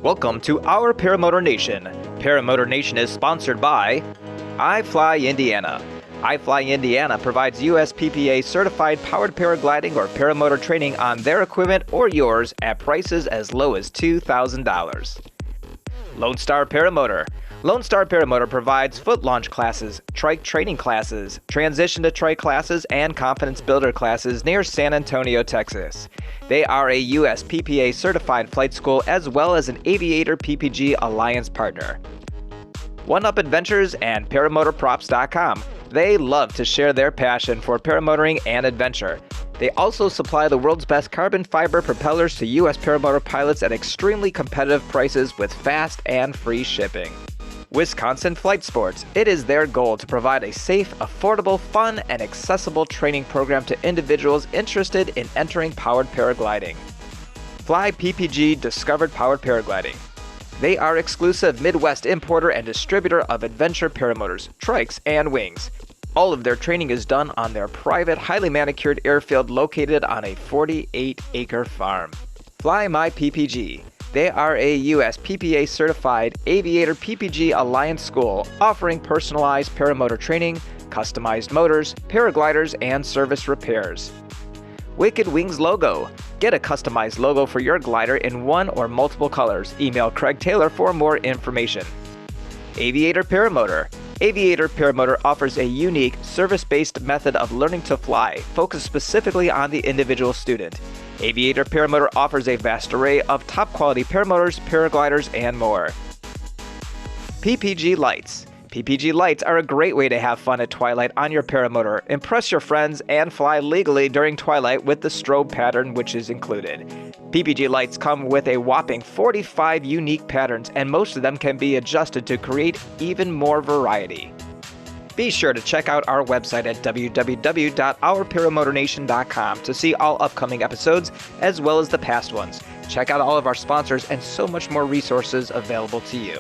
Welcome to our Paramotor Nation. Paramotor Nation is sponsored by iFly Indiana. iFly Indiana provides USPPA certified powered paragliding or paramotor training on their equipment or yours at prices as low as $2,000. Lone Star Paramotor. Lone Star Paramotor provides foot launch classes, trike training classes, transition to trike classes, and confidence builder classes near San Antonio, Texas. They are a USPPA certified flight school as well as an Aviator PPG Alliance partner. One Up Adventures and ParamotorProps.com. They love to share their passion for paramotoring and adventure. They also supply the world's best carbon fiber propellers to U.S. paramotor pilots at extremely competitive prices with fast and free shipping. Wisconsin Flight Sports. It is their goal to provide a safe, affordable, fun, and accessible training program to individuals interested in entering powered paragliding. Fly PPG Discovered Powered Paragliding. They are exclusive Midwest importer and distributor of adventure paramotors, trikes, and wings. All of their training is done on their private, highly manicured airfield located on a 48-acre farm. Fly My PPG. They are a US PPA certified Aviator PPG Alliance school offering personalized paramotor training, customized motors, paragliders, and service repairs. Wicked Wings Logo. Get a customized logo for your glider in one or multiple colors. Email Craig Taylor for more information. Aviator Paramotor. Aviator Paramotor offers a unique, service-based method of learning to fly, focused specifically on the individual student. Aviator Paramotor offers a vast array of top-quality paramotors, paragliders, and more. PPG Lights. PPG lights are a great way to have fun at twilight on your paramotor, impress your friends, and fly legally during twilight with the strobe pattern which is included. PPG lights come with a whopping 45 unique patterns, and most of them can be adjusted to create even more variety. Be sure to check out our website at www.ourparamotornation.com to see all upcoming episodes as well as the past ones. Check out all of our sponsors and so much more resources available to you.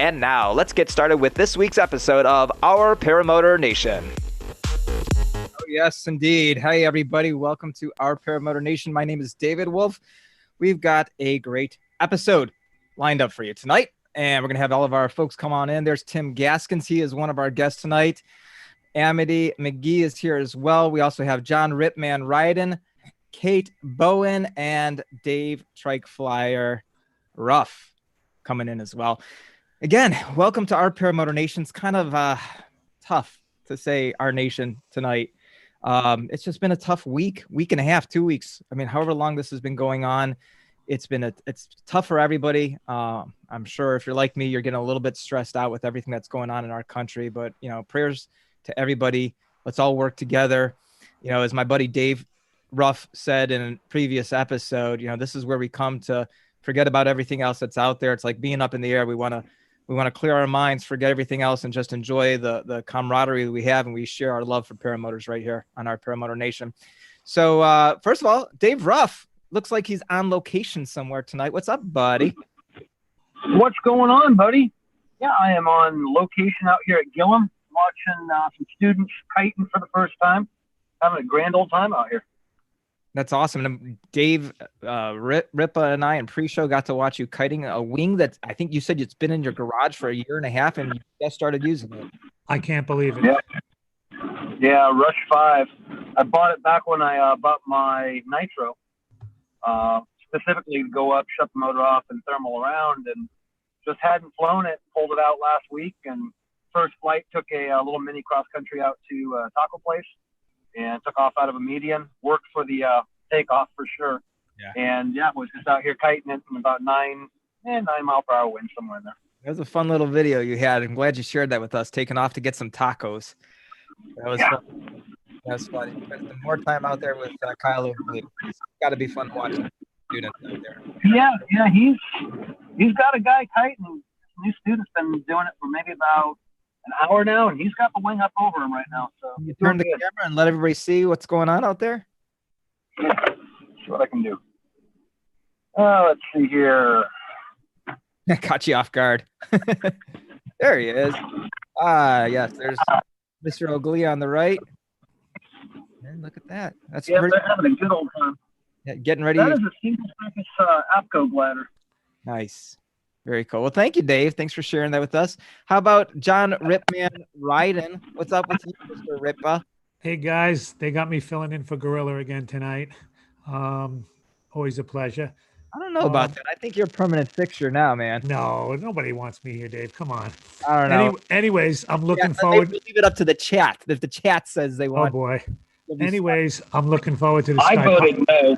And now, let's get started with this week's episode of Our Paramotor Nation. Oh, yes, indeed. Hey, everybody. Welcome to Our Paramotor Nation. My name is David Wolfe. We've got a great episode lined up for you tonight, and we're going to have all of our folks come on in. There's Tim Gaskins. He is one of our guests tonight. Amity McGee is here as well. We also have John Ripman Ridin, Kate Bowen, and Dave Trike Flyer Ruff coming in as well. Again, welcome to Our Paramotor Nation. It's kind of tough to say our nation tonight. It's just been a tough week and a half, 2 weeks. I mean, however long this has been going on, it's tough for everybody. I'm sure if you're like me, you're getting a little bit stressed out with everything that's going on in our country. But, prayers to everybody. Let's all work together. As my buddy Dave Ruff said in a previous episode, this is where we come to forget about everything else that's out there. It's like being up in the air. We want to clear our minds, forget everything else, and just enjoy the camaraderie that we have, and we share our love for paramotors right here on Our Paramotor Nation. So, first of all, Dave Ruff looks like he's on location somewhere tonight. What's up, buddy? What's going on, buddy? Yeah, I am on location out here at Gillum, watching some students kiting for the first time, having a grand old time out here. That's awesome. And Dave, Ripa, and I in pre-show got to watch you kiting a wing that I think you said it's been in your garage for a year and a half, and you just started using it. I can't believe it. Yeah, Rush 5. I bought it back when I bought my Nitro, specifically to go up, shut the motor off, and thermal around, and just hadn't flown it. Pulled it out last week, and first flight took a little mini cross-country out to Taco Place. And took off out of a median, worked for the takeoff for sure. Yeah. And was just out here kiting it from about 9 mile per hour wind somewhere in there. That was a fun little video you had. I'm glad you shared that with us, taking off to get some tacos. That was fun. That was funny. Spend more time out there with Kyle. It's got to be fun watching students out there. Yeah, he's got a guy kiting. New student's been doing it for maybe about an hour now, and he's got the wing up over him right now. So you turn the camera and let everybody see what's going on out there. Yeah, see what I can do. Let's see here. Caught you off guard. There he is. Yes, there's Mr. Oglia on the right. And look at that. They're having a good old time. Yeah, getting ready. That is a single purpose APCO glider. Nice. Very cool. Well, thank you, Dave. Thanks for sharing that with us. How about John Ripman Ridin? What's up with you, Mr. Ripa? Hey guys, they got me filling in for Gorilla again tonight. Always a pleasure. I don't know about that. I think you're a permanent fixture now, man. No, nobody wants me here, Dave. Come on. I don't know. Anyways, I'm looking Yeah, forward. maybe leave it up to the chat. If the chat says they Oh want. boy. Anyways, I'm looking forward to the I Sky. voted no.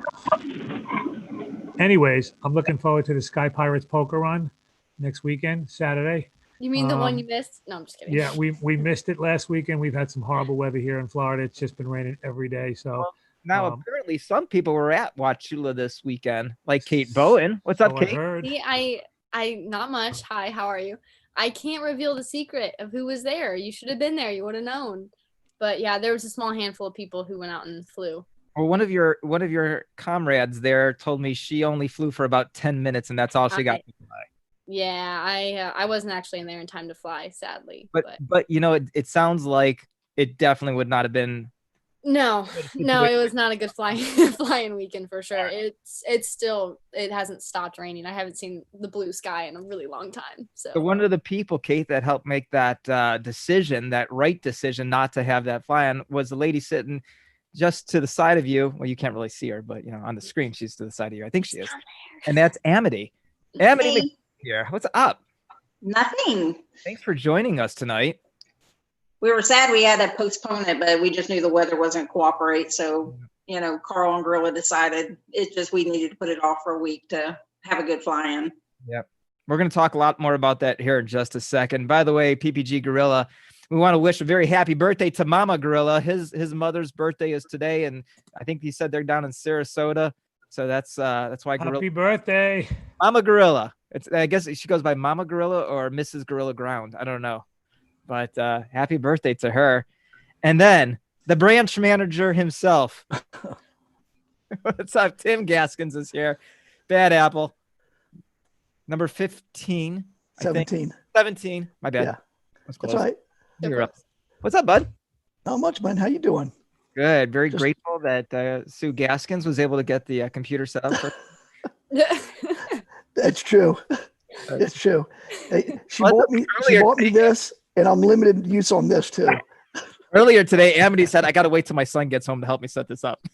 Anyways, I'm looking forward to the Sky Pirates poker run next weekend, Saturday. You mean the one you missed? No, I'm just kidding. Yeah, we missed it last weekend. We've had some horrible weather here in Florida. It's just been raining every day. So Now, apparently, some people were at Wauchula this weekend, like Kate Bowen. What's up, so Kate? I heard. See, I not much. Hi, how are you? I can't reveal the secret of who was there. You should have been there. You would have known. But yeah, there was a small handful of people who went out and flew. Well, one of your comrades there told me she only flew for about 10 minutes, and that's all she got to fly. Yeah, I wasn't actually in there in time to fly, sadly. But you know, it sounds like it definitely would not have been. No, it was not a good flying weekend for sure. It's still, it hasn't stopped raining. I haven't seen the blue sky in a really long time. So one of the people, Kate, that helped make that decision, that right decision not to have that fly on, was the lady sitting just to the side of you. Well, you can't really see her, but you know, on the screen, she's to the side of you. I think she is. And that's Amity. Amity McGee here. What's up? Nothing. Thanks for joining us tonight. We were sad we had to postpone it, but we just knew the weather wasn't cooperate. So, you know, Carl and Gorilla decided we needed to put it off for a week to have a good fly-in. Yep. We're going to talk a lot more about that here in just a second. By the way, PPG Gorilla, we want to wish a very happy birthday to Mama Gorilla. His mother's birthday is today, and I think he said they're down in Sarasota. So that's why Gorilla. Happy birthday, Mama Gorilla. I guess she goes by Mama Gorilla or Mrs. Gorilla Ground. I don't know. But happy birthday to her. And then the branch manager himself. What's up? Tim Gaskins is here. Bad Apple. Number 15. 17. 17. My bad. Yeah. That's right. You're up. What's up, bud? Not much, man. How you doing? Good. Very grateful that Sue Gaskins was able to get the computer set up. That's true. It's true. She bought me this, and I'm limited use on this too. Earlier today, Amity said, I got to wait till my son gets home to help me set this up.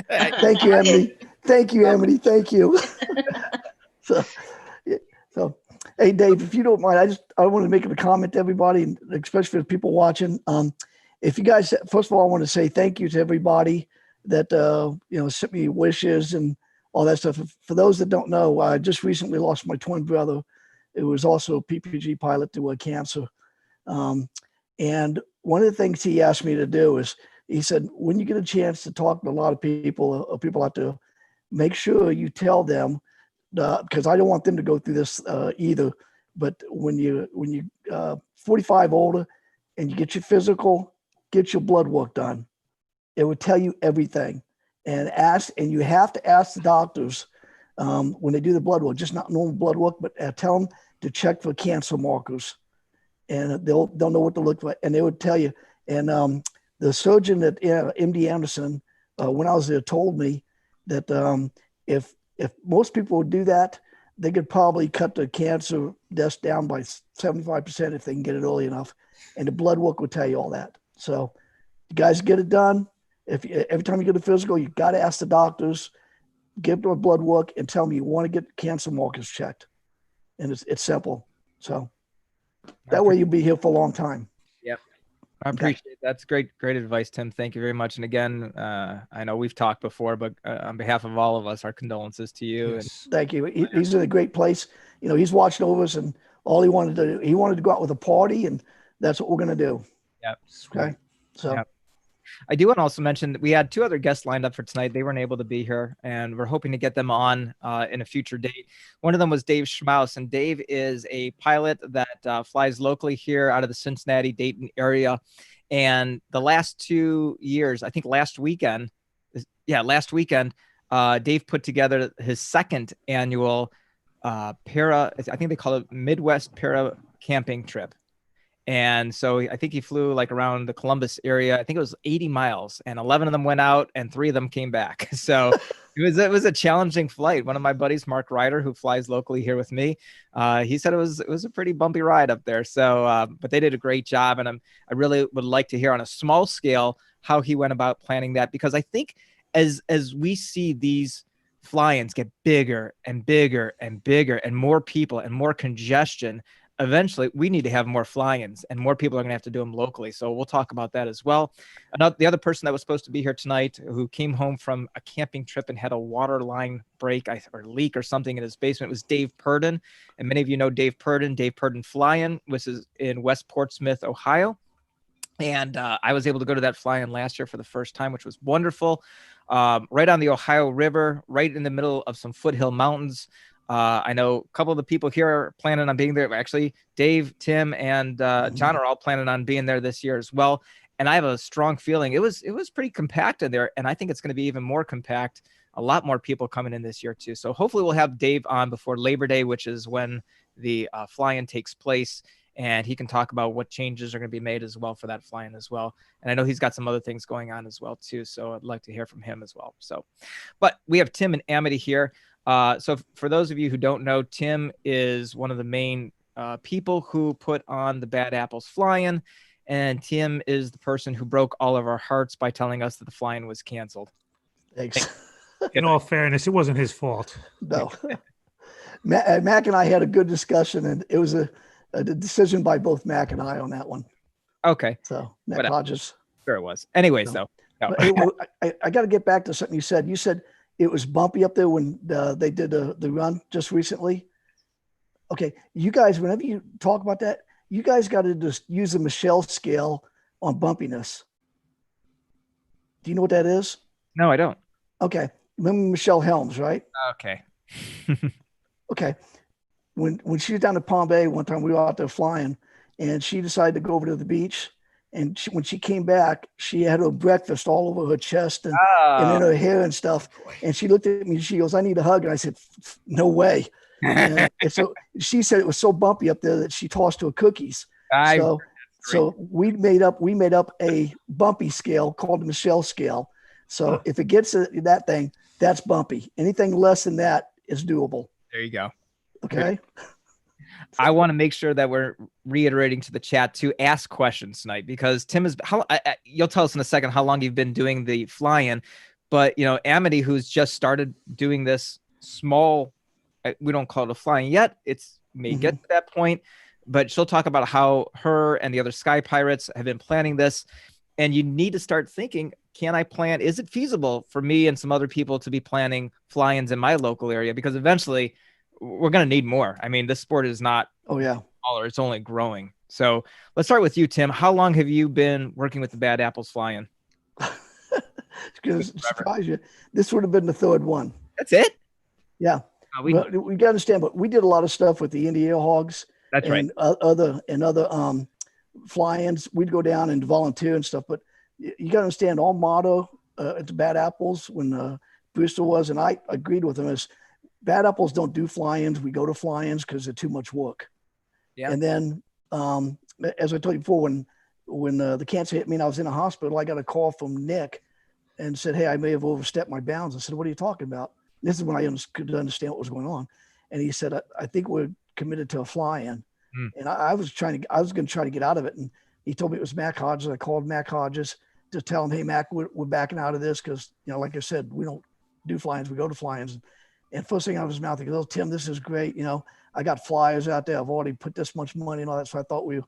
Thank you, Amity. Thank you, Amity. Thank you. So, hey, Dave, if you don't mind, I want to make a comment to everybody, and especially for the people watching. If you guys, first of all, I want to say thank you to everybody that, sent me wishes and all that stuff. For those that don't know, I just recently lost my twin brother. It was also a PPG pilot to cancer. And one of the things he asked me to do is, he said, when you get a chance to talk to a lot of people out there, make sure you tell them, because I don't want them to go through this either. But when you 45 older and you get your physical, get your blood work done, it will tell you everything. And you have to ask the doctors when they do the blood work, just not normal blood work, but tell them to check for cancer markers, and they'll know what to look for, and they would tell you. And the surgeon at MD Anderson, when I was there, told me that if most people would do that, they could probably cut the cancer deaths down by 75% if they can get it early enough. And the blood work will tell you all that. So you guys get it done. Every time you get a physical, you got to ask the doctors, give them a blood work, and tell them you want to get cancer markers checked. And it's simple. So that way you'll be here for a long time. Yep. I appreciate it. That's great advice, Tim. Thank you very much. And again, I know we've talked before, but on behalf of all of us, our condolences to you. Yes. And Thank you. He's in a great place. You know, he's watching over us, and all he wanted to go out with a party, and that's what we're going to do. Yep. Okay. So. Yep. I do want to also mention that we had two other guests lined up for tonight. They weren't able to be here, and we're hoping to get them on in a future date. One of them was Dave Schmaus, and Dave is a pilot that flies locally here out of the Cincinnati, Dayton area. And the last 2 years, I think last weekend, Dave put together his second annual I think they call it Midwest ParaCamping trip. And so I think he flew like around the Columbus area. I think it was 80 miles, and 11 of them went out and 3 of them came back. So it was a challenging flight. One of my buddies, Mark Ryder, who flies locally here with me, he said it was a pretty bumpy ride up there. So, but they did a great job. And I really would like to hear on a small scale how he went about planning that, because I think as we see these fly-ins get bigger and bigger and bigger and more people and more congestion, eventually we need to have more fly-ins, and more people are going to have to do them locally. So we'll talk about that as well. The other person that was supposed to be here tonight, who came home from a camping trip and had a water line break or leak or something in his basement, was Dave Purdin. And many of you know Dave Purdin Fly In, which is in West Portsmouth, Ohio. And I was able to go to that fly-in last year for the first time, which was wonderful. Right on the Ohio River, right in the middle of some foothill mountains. I know a couple of the people here are planning on being there. Actually, Dave, Tim, and John are all planning on being there this year as well. And I have a strong feeling it was pretty compact in there. And I think it's going to be even more compact. A lot more people coming in this year too. So hopefully we'll have Dave on before Labor Day, which is when the fly-in takes place. And he can talk about what changes are going to be made as well for that fly-in as well. And I know he's got some other things going on as well too. So I'd like to hear from him as well. So, but we have Tim and Amity here. So for those of you who don't know, Tim is one of the main people who put on the Bad Apples fly-in, and Tim is the person who broke all of our hearts by telling us that the fly-in was canceled. Thanks. In all fairness, it wasn't his fault. No. Mac and I had a good discussion, and it was a decision by both Mac and I on that one. Okay. So Mac Hodges. Sure it was. Anyways, though. No. I got to get back to something you said. You said it was bumpy up there when they did the run just recently. Okay, you guys, whenever you talk about that, you guys got to just use the Michelle scale on bumpiness. Do you know what that is? No, I don't. Okay, remember Michelle Helms, right? Okay. Okay, when she was down at Palm Bay one time, we were out there flying, and she decided to go over to the beach. And when she came back, she had her breakfast all over her chest and in her hair and stuff. And she looked at me and she goes, "I need a hug." And I said, "No way." And so she said it was so bumpy up there that she tossed her cookies. So we made up a bumpy scale called the Michelle scale. So if it gets that thing, that's bumpy. Anything less than that is doable. There you go. Okay. I want to make sure that we're reiterating to the chat to ask questions tonight, because Tim is you'll tell us in a second how long you've been doing the fly-in, but Amity, who's just started doing this small, we don't call it a fly-in yet. It's may get to that point, but she'll talk about how her and the other Sky Pirates have been planning this. And you need to start thinking, is it feasible for me and some other people to be planning fly-ins in my local area? Because eventually we're going to need more. I mean, this sport is not smaller, it's only growing. So let's start with you, Tim. How long have you been working with the Bad Apples fly-in? It's going to surprise you. This would have been the third one. That's it? Yeah. We got to understand, but we did a lot of stuff with the India Hogs. That's right. Other fly-ins. We'd go down and volunteer and stuff, but you got to understand, our motto at the Bad Apples when Brewster was, and I agreed with him, is Bad Apples don't do fly-ins. We go to fly-ins because they're too much work. Yeah. And then, as I told you before, when the cancer hit me and I was in a hospital, I got a call from Nick and said, "Hey, I may have overstepped my bounds." I said, "What are you talking about?" This is when I could understand what was going on. And he said, I think we're committed to a fly-in. And I was going to try to get out of it. And he told me it was Mac Hodges. I called Mac Hodges to tell him, "Hey, Mac, we're backing out of this because, like I said, we don't do fly-ins. We go to fly-ins." And first thing out of his mouth, he goes, "Oh, Tim, this is great. I got flyers out there. I've already put this much money and all that." So I thought we're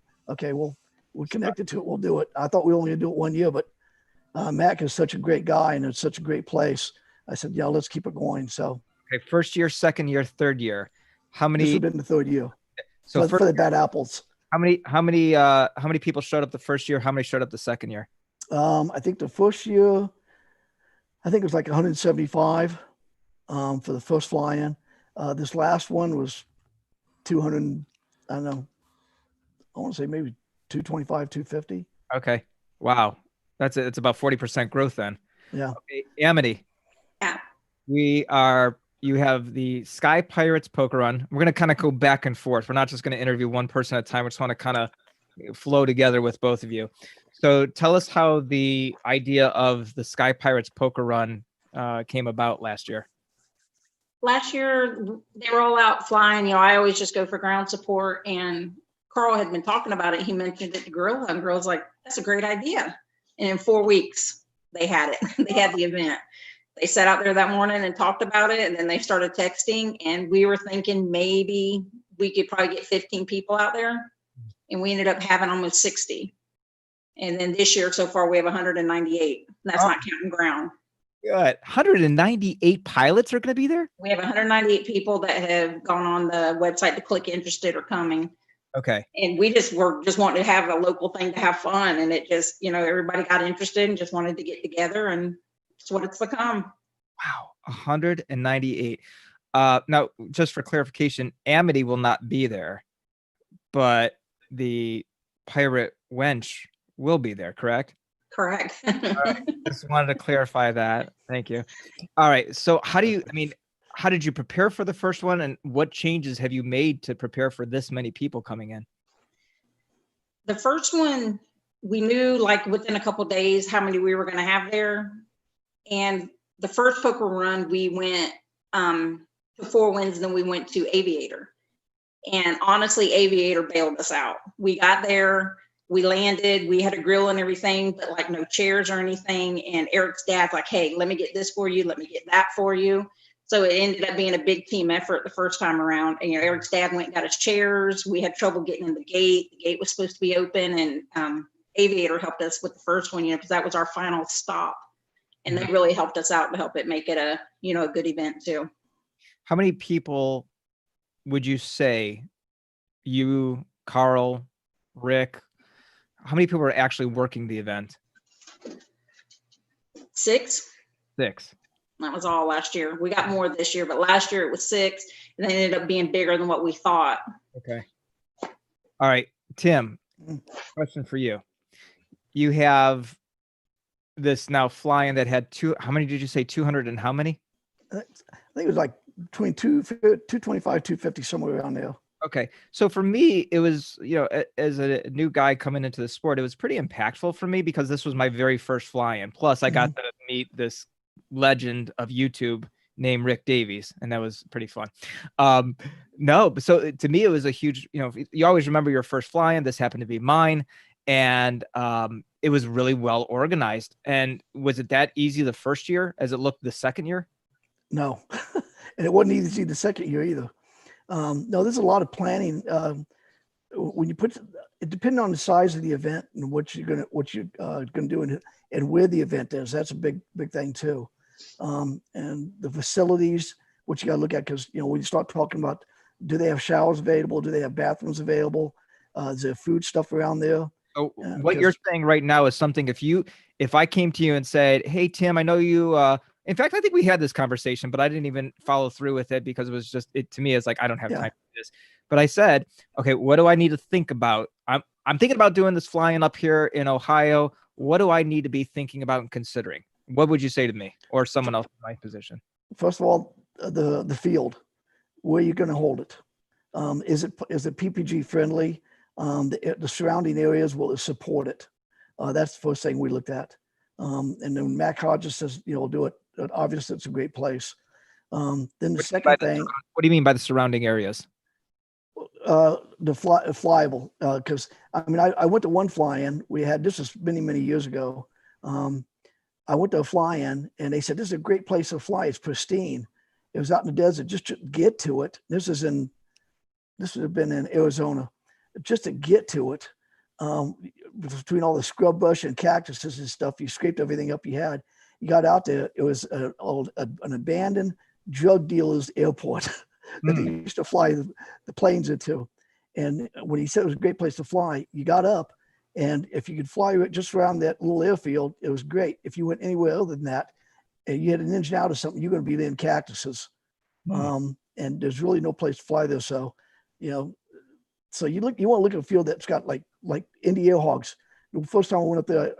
connected to it. We'll do it. I thought we were only going to do it 1 year, but Mac is such a great guy and it's such a great place. I said, "Yeah, let's keep it going." So, okay, first year, second year, third year. How many? This would have been the third year. So for the Bad Apples. How many people showed up the first year? How many showed up the second year? I think the first year, it was like 175 for the first fly-in. This last one was 200. I don't know. I want to say maybe 225, 250. Okay. Wow. It's about 40% growth then. Yeah. Okay. Amity. Yeah. You have the Sky Pirates poker run. We're going to kind of go back and forth. We're not just going to interview one person at a time. We just want to kind of flow together with both of you. So tell us how the idea of the Sky Pirates poker run came about last year. Last year, they were all out flying. I always just go for ground support, and Carl had been talking about it. He mentioned it to Gorilla, and Gorilla's like, that's a great idea. And in 4 weeks, they had it. They had the event. They sat out there that morning and talked about it, and then they started texting, and we were thinking maybe we could probably get 15 people out there, and we ended up having almost 60. And then this year, so far, we have 198. That's not counting ground. Good. 198 pilots are going to be there? We have 198 people that have gone on the website to click interested or coming. Okay. And we were just wanting to have a local thing to have fun. And it just, everybody got interested and just wanted to get together, and it's what it's become. Wow. 198. Now, just for clarification, Amity will not be there, but the Pirate Wench will be there, correct? Correct. All right. Just wanted to clarify that. Thank you. All right. So how did you prepare for the first one, and what changes have you made to prepare for this many people coming in? The first one, we knew like within a couple of days how many we were going to have there. And the first poker run, we went to Four Winds, and then we went to Aviator. And honestly, Aviator bailed us out. We got there, we landed, we had a grill and everything, but like no chairs or anything. And Eric's dad's like, hey, let me get this for you. Let me get that for you. So it ended up being a big team effort the first time around. And Eric's dad went and got his chairs. We had trouble getting in the gate. The gate was supposed to be open, and Aviator helped us with the first one, because that was our final stop. And they really helped us out to help it make it a good event too. How many people would you say, you, Carl, Rick, how many people are actually working the event? 6. 6. That was all last year. We got more this year, but last year it was 6, and they ended up being bigger than what we thought. Okay. All right, Tim, question for you. You have this now flying that had how many did you say? 200 and how many? I think it was like between 225, 250, somewhere around there. Okay. So for me, it was, as a new guy coming into the sport, it was pretty impactful for me because this was my very first fly-in. Plus, I got to meet this legend of YouTube named Rick Davies, and that was pretty fun. So to me, it was a huge, you always remember your first fly-in. This happened to be mine. And it was really well organized. And was it that easy the first year as it looked the second year? No, and it wasn't easy the second year either. No, there's a lot of planning. When you it depending on the size of the event and what you're gonna do and where the event is. That's a big thing too. And the facilities, what you gotta look at, because when you start talking about, do they have showers available? Do they have bathrooms available? Is there food stuff around there? So what you're saying right now is something, if I came to you and said, hey, Tim, I know you, in fact, I think we had this conversation, but I didn't even follow through with it because it was just, to me, it's like, I don't have time to do this. But I said, okay, what do I need to think about? I'm thinking about doing this flying up here in Ohio. What do I need to be thinking about and considering? What would you say to me or someone else in my position? First of all, the field, where you're going to hold it. Is it PPG friendly? The surrounding areas will support it. That's the first thing we looked at. And then Mac Hodges says, do it. Obviously, it's a great place. Then the second thing. What do you mean by the surrounding areas? The flyable. Because I went to one fly-in. This was many, many years ago. I went to a fly-in, and they said, this is a great place to fly. It's pristine. It was out in the desert. Just to get to it. This would have been in Arizona. Just to get to it, between all the scrub brush and cactuses and stuff, you scraped everything up you had. You got out there, it was an abandoned drug dealer's airport that they used to fly the planes into. And when he said it was a great place to fly, you got up, and if you could fly just around that little airfield, it was great. If you went anywhere other than that, and you had an engine out or something, you're going to be in cactuses. And there's really no place to fly there. So, so you want to look at a field that's got like Indy air hogs. The first time I went up there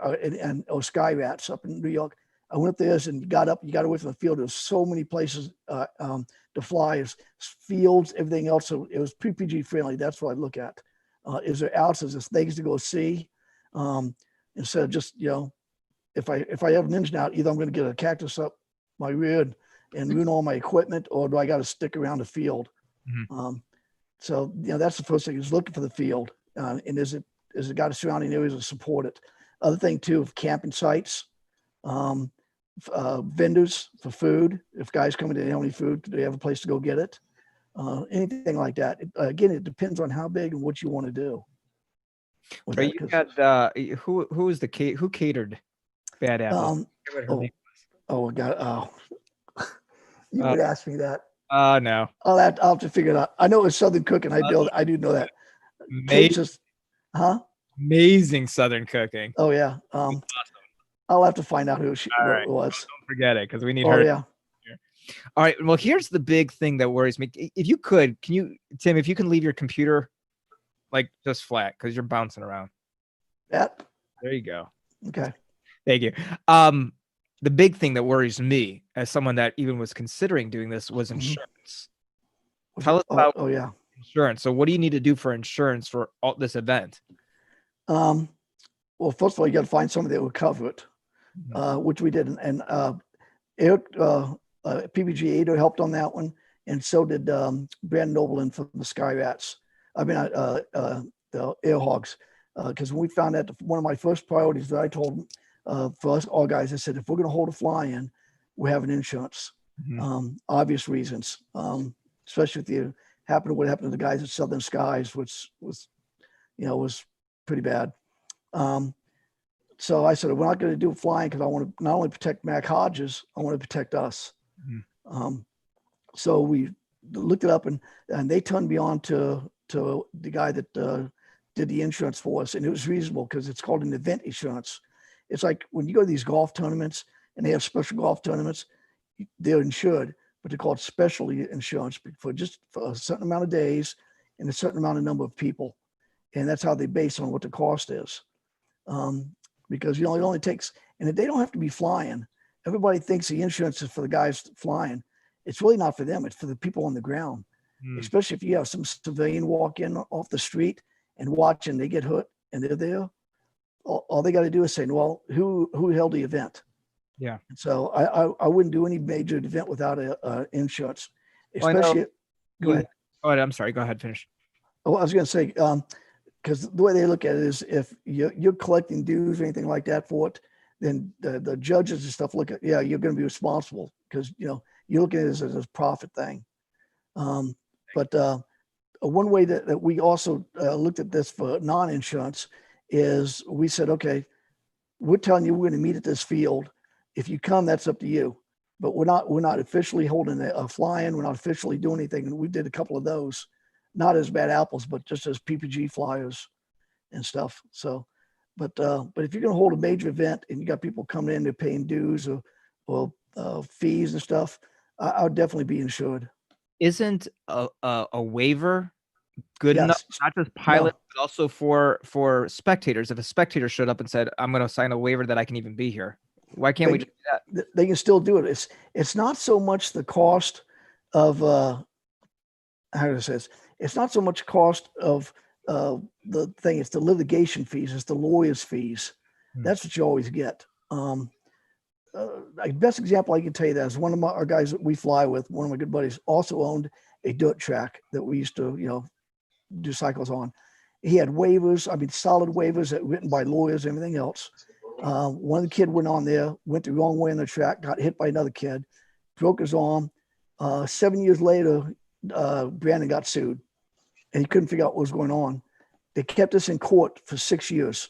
or sky rats up in New York, I went up there and you got away from the field. There was so many places to fly, fields, everything else. So it was PPG friendly. That's what I look at. Is there outs? Is there things to go see? Instead of just, if I have an engine out, either I'm going to get a cactus up my rear and ruin all my equipment, or do I got to stick around the field? So, that's the first thing, is looking for the field. And is it got a surrounding areas to support it? Other thing too, of camping sites, vendors for food. If guys come in, they don't have any food, do they have a place to go get it? Anything like that. Again, it depends on how big and what you want to do. Right, you got who catered Bad Apples? God, you would ask me that. No. I'll have to figure it out. I know it's Southern cooking. I do know that. Amazing Southern cooking. Oh yeah. Awesome. I'll have to find out who it was. Don't forget it, because we need her. Yeah. All right. Well, here's the big thing that worries me. If you could, Tim, if you can leave your computer like just flat, because you're bouncing around. That. There you go. Okay. Thank you. The big thing that worries me as someone that even was considering doing this was insurance. Tell us about insurance. So what do you need to do for insurance for this event? Well, first of all, you got to find somebody that will cover it, which we did. And Eric, PPG Ada helped on that one. And so did Brandon Noblein from the Sky Rats. The Air Hogs. Because when we found out, one of my first priorities that I told them, for us all guys, I said, if we're going to hold a fly-in, we have an insurance. Obvious reasons, especially if what happened to the guys at Southern Skies, which was pretty bad. So I said, we're not going to do flying because I want to not only protect Mac Hodges, I want to protect us. So we looked it up, and they turned me on to the guy that did the insurance for us, and it was reasonable because it's called an event insurance. It's like when you go to these golf tournaments and they have special golf tournaments, they're insured, but they're called specialty insurance for a certain amount of days and a certain amount of number of people. And that's how they base on what the cost is. Because, it only takes, and they don't have to be flying. Everybody thinks the insurance is for the guys flying. It's really not for them. It's for the people on the ground, especially if you have some civilian walk in off the street and watch and they get hurt and they're there. All they got to do is say, well, who held the event? Yeah. So I wouldn't do any major event without a insurance, especially. Go ahead. Oh, I'm sorry. Go ahead. Finish. Oh, I was going to say, because the way they look at it is if you're collecting dues or anything like that for it, then the judges and stuff look at, you're going to be responsible because, you're looking at it as a profit thing. But one way that we also looked at this for non-insurance is we said, okay, we're telling you we're going to meet at this field. If you come, that's up to you. But we're not officially holding a fly-in. We're not officially doing anything. And we did a couple of those, not as Bad Apples, but just as PPG flyers and stuff. So, but if you're going to hold a major event and you got people coming in, they're paying dues or fees and stuff, I would definitely be insured. Isn't a waiver good enough? Not just pilots, but also for spectators. If a spectator showed up and said, I'm going to sign a waiver that I can even be here, why can't we just do that? They can still do it. It's not so much the cost of how to say this. It's not so much cost of the thing. It's the litigation fees. It's the lawyers' fees. That's what you always get. The best example I can tell you that is one of our guys that we fly with, one of my good buddies, also owned a dirt track that we used to, do cycles on. He had waivers, solid waivers that written by lawyers, everything else. One kid went on there, went the wrong way on the track, got hit by another kid, broke his arm. 7 years later, Brandon got sued and he couldn't figure out what was going on. They kept us in court for 6 years.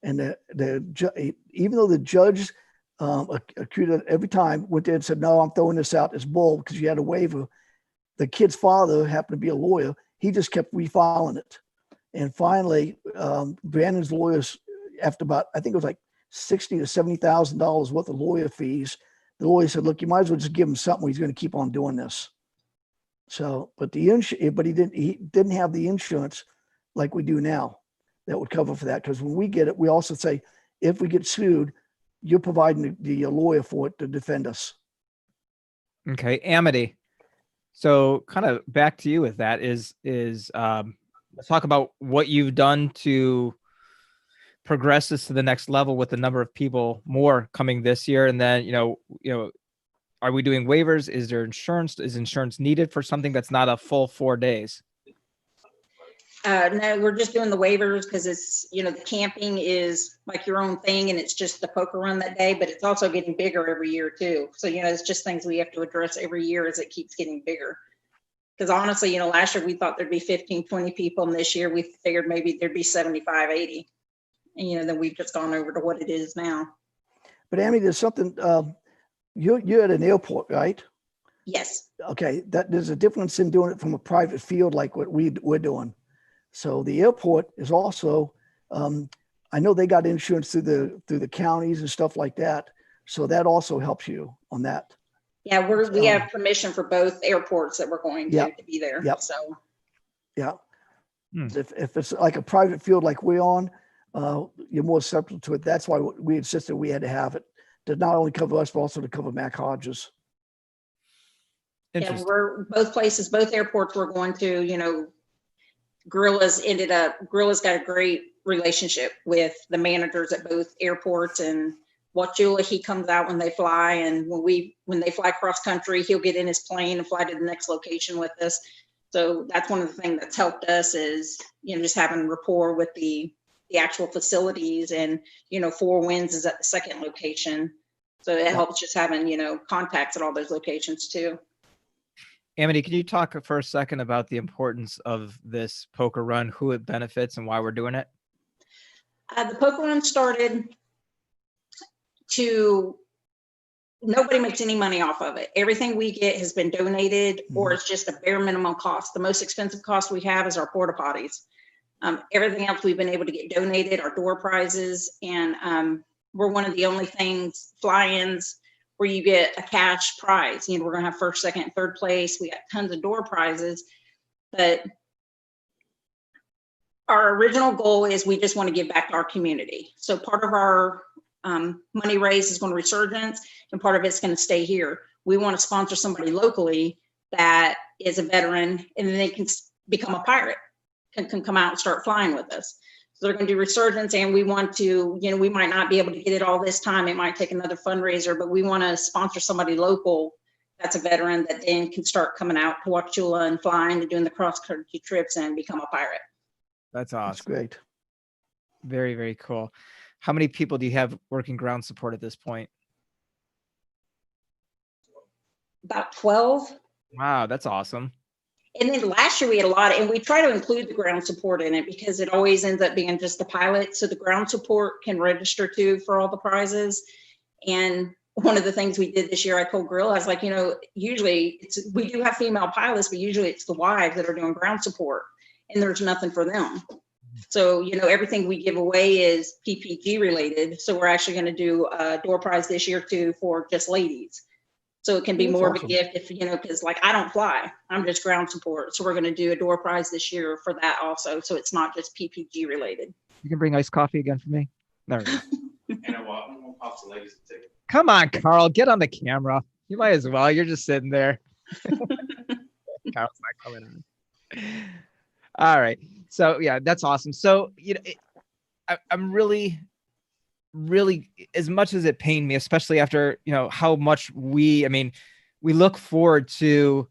And even though the judge accused it every time, went there and said, no, I'm throwing this out as bull because you had a waiver. The kid's father happened to be a lawyer. He just kept refiling it. And finally, Brandon's lawyers, after about, I think it was like $60,000 to $70,000 worth of lawyer fees, the lawyer said, look, you might as well just give him something. He's going to keep on doing this. So, but he didn't have the insurance like we do now that would cover for that. Because when we get it, we also say, if we get sued, you're providing the lawyer for it to defend us. Okay. Amity. So kind of back to you with that is let's talk about what you've done to progress this to the next level with the number of people more coming this year. And then, are we doing waivers? Is there insurance? Is insurance needed for something that's not a full 4 days? No, we're just doing the waivers because it's, the camping is like your own thing and it's just the poker run that day, but it's also getting bigger every year too. So, it's just things we have to address every year as it keeps getting bigger. Because honestly, last year we thought there'd be 15, 20 people, and this year we figured maybe there'd be 75, 80. And, then we've just gone over to what it is now. But Amy, there's something, you're at an airport, right? Yes. Okay, there's a difference in doing it from a private field like what we're doing. So the airport is also, I know they got insurance through the counties and stuff like that. So that also helps you on that. Yeah, we have permission for both airports that we're going to be there. Yep. So. Yeah. If it's like a private field like we're on, you're more susceptible to it. That's why we insisted we had to have it to not only cover us, but also to cover Mac Hodges. Yeah, both airports we're going to, Gorilla's got a great relationship with the managers at both airports, and Wachula, he comes out when they fly, and when they fly cross country, he'll get in his plane and fly to the next location with us. So that's one of the things that's helped us is, just having rapport with the actual facilities, and, Four Winds is at the second location. So it helps just having, contacts at all those locations too. Amity, can you talk for a second about the importance of this poker run, who it benefits, and why we're doing it? The poker run started nobody makes any money off of it. Everything we get has been donated, or it's just a bare minimum cost. The most expensive cost we have is our porta potties. Everything else we've been able to get donated, our door prizes, and we're one of the only fly-ins where you get a cash prize. We're going to have first, second, and third place. We got tons of door prizes, but our original goal is we just want to give back to our community. So part of our money raised is going to Resurgence, and part of it's going to stay here. We want to sponsor somebody locally that is a veteran, and then they can become a pirate, can come out and start flying with us. So they're going to do Resurgence, and we want to, we might not be able to get it all this time. It might take another fundraiser, but we want to sponsor somebody local that's a veteran that then can start coming out to Wachula and flying and doing the cross-country trips and become a pirate. That's awesome. That's great. Very, very cool. How many people do you have working ground support at this point? About 12. Wow, that's awesome. And then last year we had a lot, and we try to include the ground support in it because it always ends up being just the pilot. So the ground support can register too for all the prizes. And one of the things we did this year, I told Gorilla, I was like, usually we do have female pilots, but usually it's the wives that are doing ground support, and there's nothing for them. So, everything we give away is PPG related. So we're actually going to do a door prize this year too for just ladies. So it can be more of a gift if, because I don't fly, I'm just ground support. So we're going to do a door prize this year for that also. So it's not just PPG related. You can bring iced coffee again for me. There we go. And I'm gonna pop the ladies a ticket. Come on, Carl, get on the camera. You might as well. You're just sitting there. Carl's not coming on. All right. So yeah, that's awesome. So, I'm really, as much as it pained me, especially after, how much we look forward to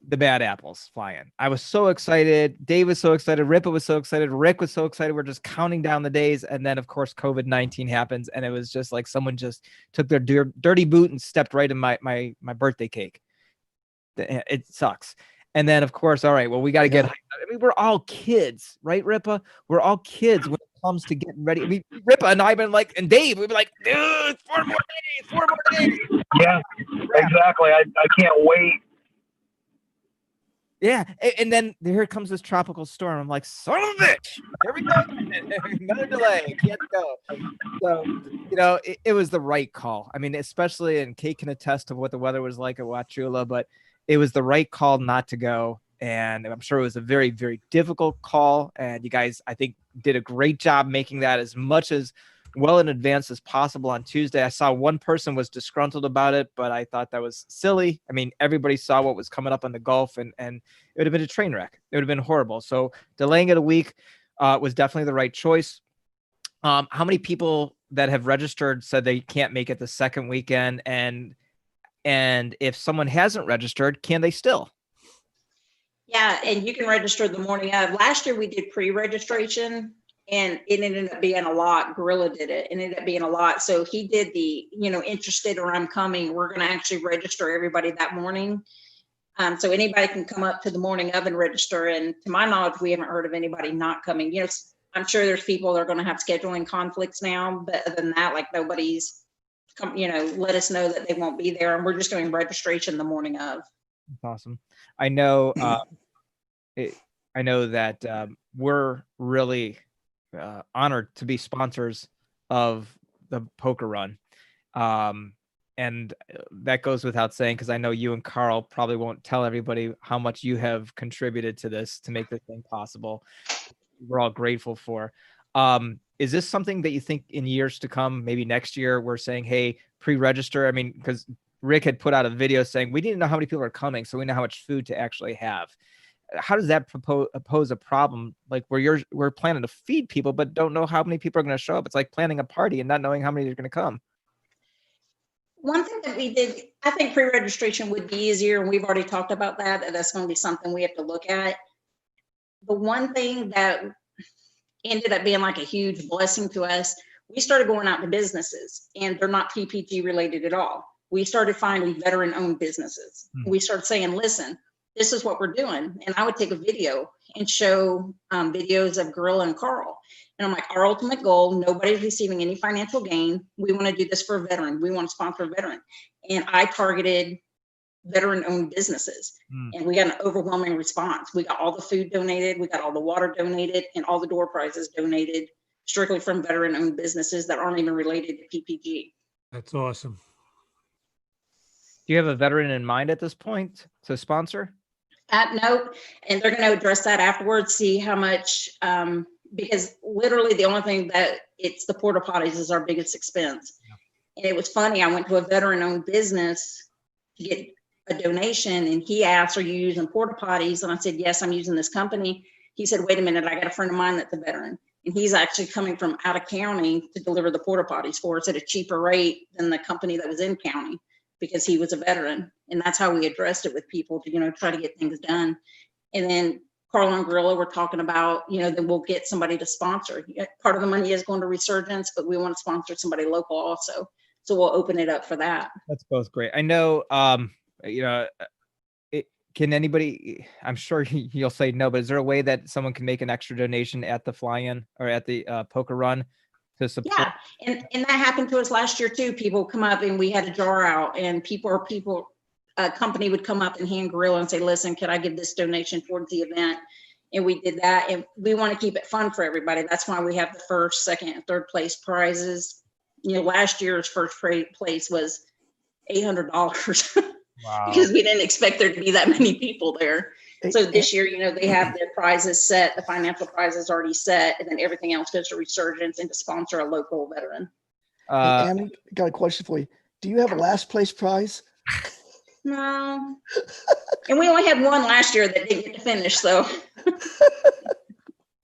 the Bad Apples fly-in. I was so excited. Dave was so excited. Ripa was so excited. Rick was so excited. We're just counting down the days. And then of course, COVID-19 happens. And it was just like someone just took their dirty boot and stepped right in my birthday cake. It sucks. And then of course, all right, well, we got to get, we're all kids, right, Ripa? We're all kids when it comes to getting ready. Ripa and I've been like, and Dave, we've been like, dude, 4 more days. Yeah, exactly. I can't wait. Yeah, and then here comes this tropical storm. I'm like, son of a bitch, here we go. Another delay. Can't go. So, it was the right call. Especially, and Kate can attest to what the weather was like at Wachula, but it was the right call not to go. And I'm sure it was a very, very difficult call. And you guys, I think, did a great job making that as much as well in advance as possible on Tuesday. I saw one person was disgruntled about it, but I thought that was silly. I mean, everybody saw what was coming up on the Gulf, and it would have been a train wreck. It would have been horrible. So delaying it a week was definitely the right choice. How many people that have registered said they can't make it the second weekend? And if someone hasn't registered, can they still? Yeah, and you can register the morning of. Last year we did pre-registration, and it ended up being a lot. Gorilla did it, and it ended up being a lot. So he did the, interested or I'm coming. We're going to actually register everybody that morning. So anybody can come up to the morning of and register. And to my knowledge, we haven't heard of anybody not coming. I'm sure there's people that are going to have scheduling conflicts now, but other than that, like nobody's come, let us know that they won't be there, and we're just doing registration the morning of. That's awesome. I know. I know that we're really honored to be sponsors of the poker run, and that goes without saying, because I know you and Carl probably won't tell everybody how much you have contributed to this to make this thing possible. We're all grateful for. Is this something that you think in years to come, maybe next year, we're saying, hey, pre-register? I mean, because Rick had put out a video saying we need to know how many people are coming so we know how much food to actually have. How does that pose a problem, like where we're planning to feed people but don't know how many people are going to show up? It's like planning a party and not knowing how many are going to come. One thing that we did, I think pre-registration would be easier, and we've already talked about that, and that's going to be something we have to look at. The one thing that ended up being like a huge blessing to us, we started going out to businesses, and they're not PPG related at all. We started finding veteran-owned businesses. We started saying, listen, this is what we're doing. And I would take a video and show videos of Gorilla and Carl. And I'm like, our ultimate goal, nobody's receiving any financial gain. We want to do this for a veteran. We want to sponsor a veteran. And I targeted veteran-owned businesses. And we got an overwhelming response. We got all the food donated, we got all the water donated, and all the door prizes donated strictly from veteran-owned businesses that aren't even related to PPG. That's awesome. Do you have a veteran in mind at this point to sponsor? No, and they're going to address that afterwards, see how much, because literally the only thing that it's the porta potties is our biggest expense. And it was funny, I went to a veteran-owned business to get a donation, and he asked, are you using porta potties? And I said, yes, I'm using this company. He said, wait a minute, I got a friend of mine that's a veteran, and he's actually coming from out of county to deliver the porta potties for us at a cheaper rate than the company that was in county, because he was a veteran. And that's how we addressed it with people to, try to get things done. And then Carl and Gorilla were talking about, then we'll get somebody to sponsor. Part of the money is going to Resurgence, but we want to sponsor somebody local also. So we'll open it up for that. That's both great. I know, can anybody, I'm sure you'll say no, but is there a way that someone can make an extra donation at the fly-in or at the poker run to support? Yeah, and that happened to us last year too. People come up and we had a jar out, and a company would come up and hand Gorilla and say, listen, can I give this donation towards the event? And we did that, and we want to keep it fun for everybody. That's why we have the first, second, and third place prizes. Last year's first place was $800. Wow. Because we didn't expect there to be that many people there. So this year, they have their prizes set, the financial prizes already set, and then everything else goes to Resurgence and to sponsor a local veteran. Amy, got a question for you. Do you have a last place prize? No. And we only had one last year that didn't get to finish, so.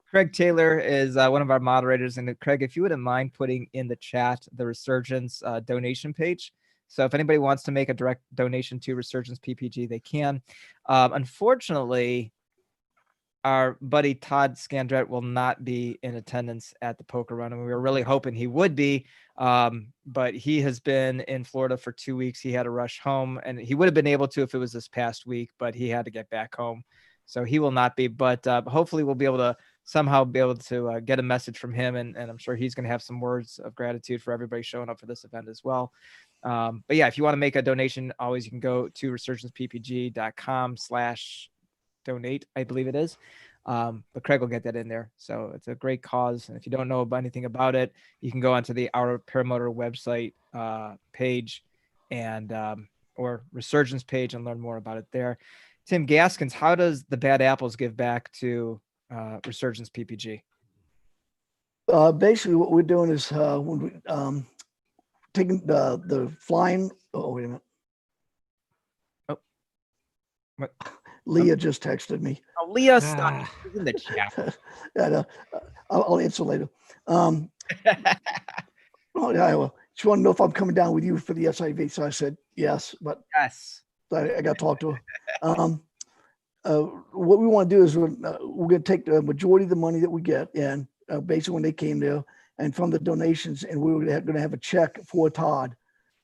Craig Taylor is one of our moderators. And Craig, if you wouldn't mind putting in the chat the Resurgence donation page. So if anybody wants to make a direct donation to Resurgence PPG, they can. Unfortunately, our buddy Todd Scandrett will not be in attendance at the poker run, and we were really hoping he would be. But he has been in Florida for 2 weeks. He had to rush home, and he would have been able to if it was this past week, but he had to get back home. So he will not be, but hopefully we'll be able to somehow get a message from him. And I'm sure he's going to have some words of gratitude for everybody showing up for this event as well. But yeah, if you want to make a donation, always you can go to resurgencepppg.com/donate, I believe it is. But Craig will get that in there. So it's a great cause. And if you don't know anything about it, you can go onto the Our Paramotor website page and or Resurgence page and learn more about it there. Tim Gaskins, how does the Bad Apples give back to Resurgence PPG? Basically what we're doing is when we taking the flying. Oh, wait a minute. Oh, what? Leah just texted me. Oh, Leah, stop. She's in the chat. Yeah, I'll answer later. Oh, yeah, well, she wanted to know if I'm coming down with you for the SIV. So I said yes, but Yes. I got to talk to her. What we want to do is we're going to take the majority of the money that we get, and basically when they came there, and from the donations, and we were going to have a check for Todd.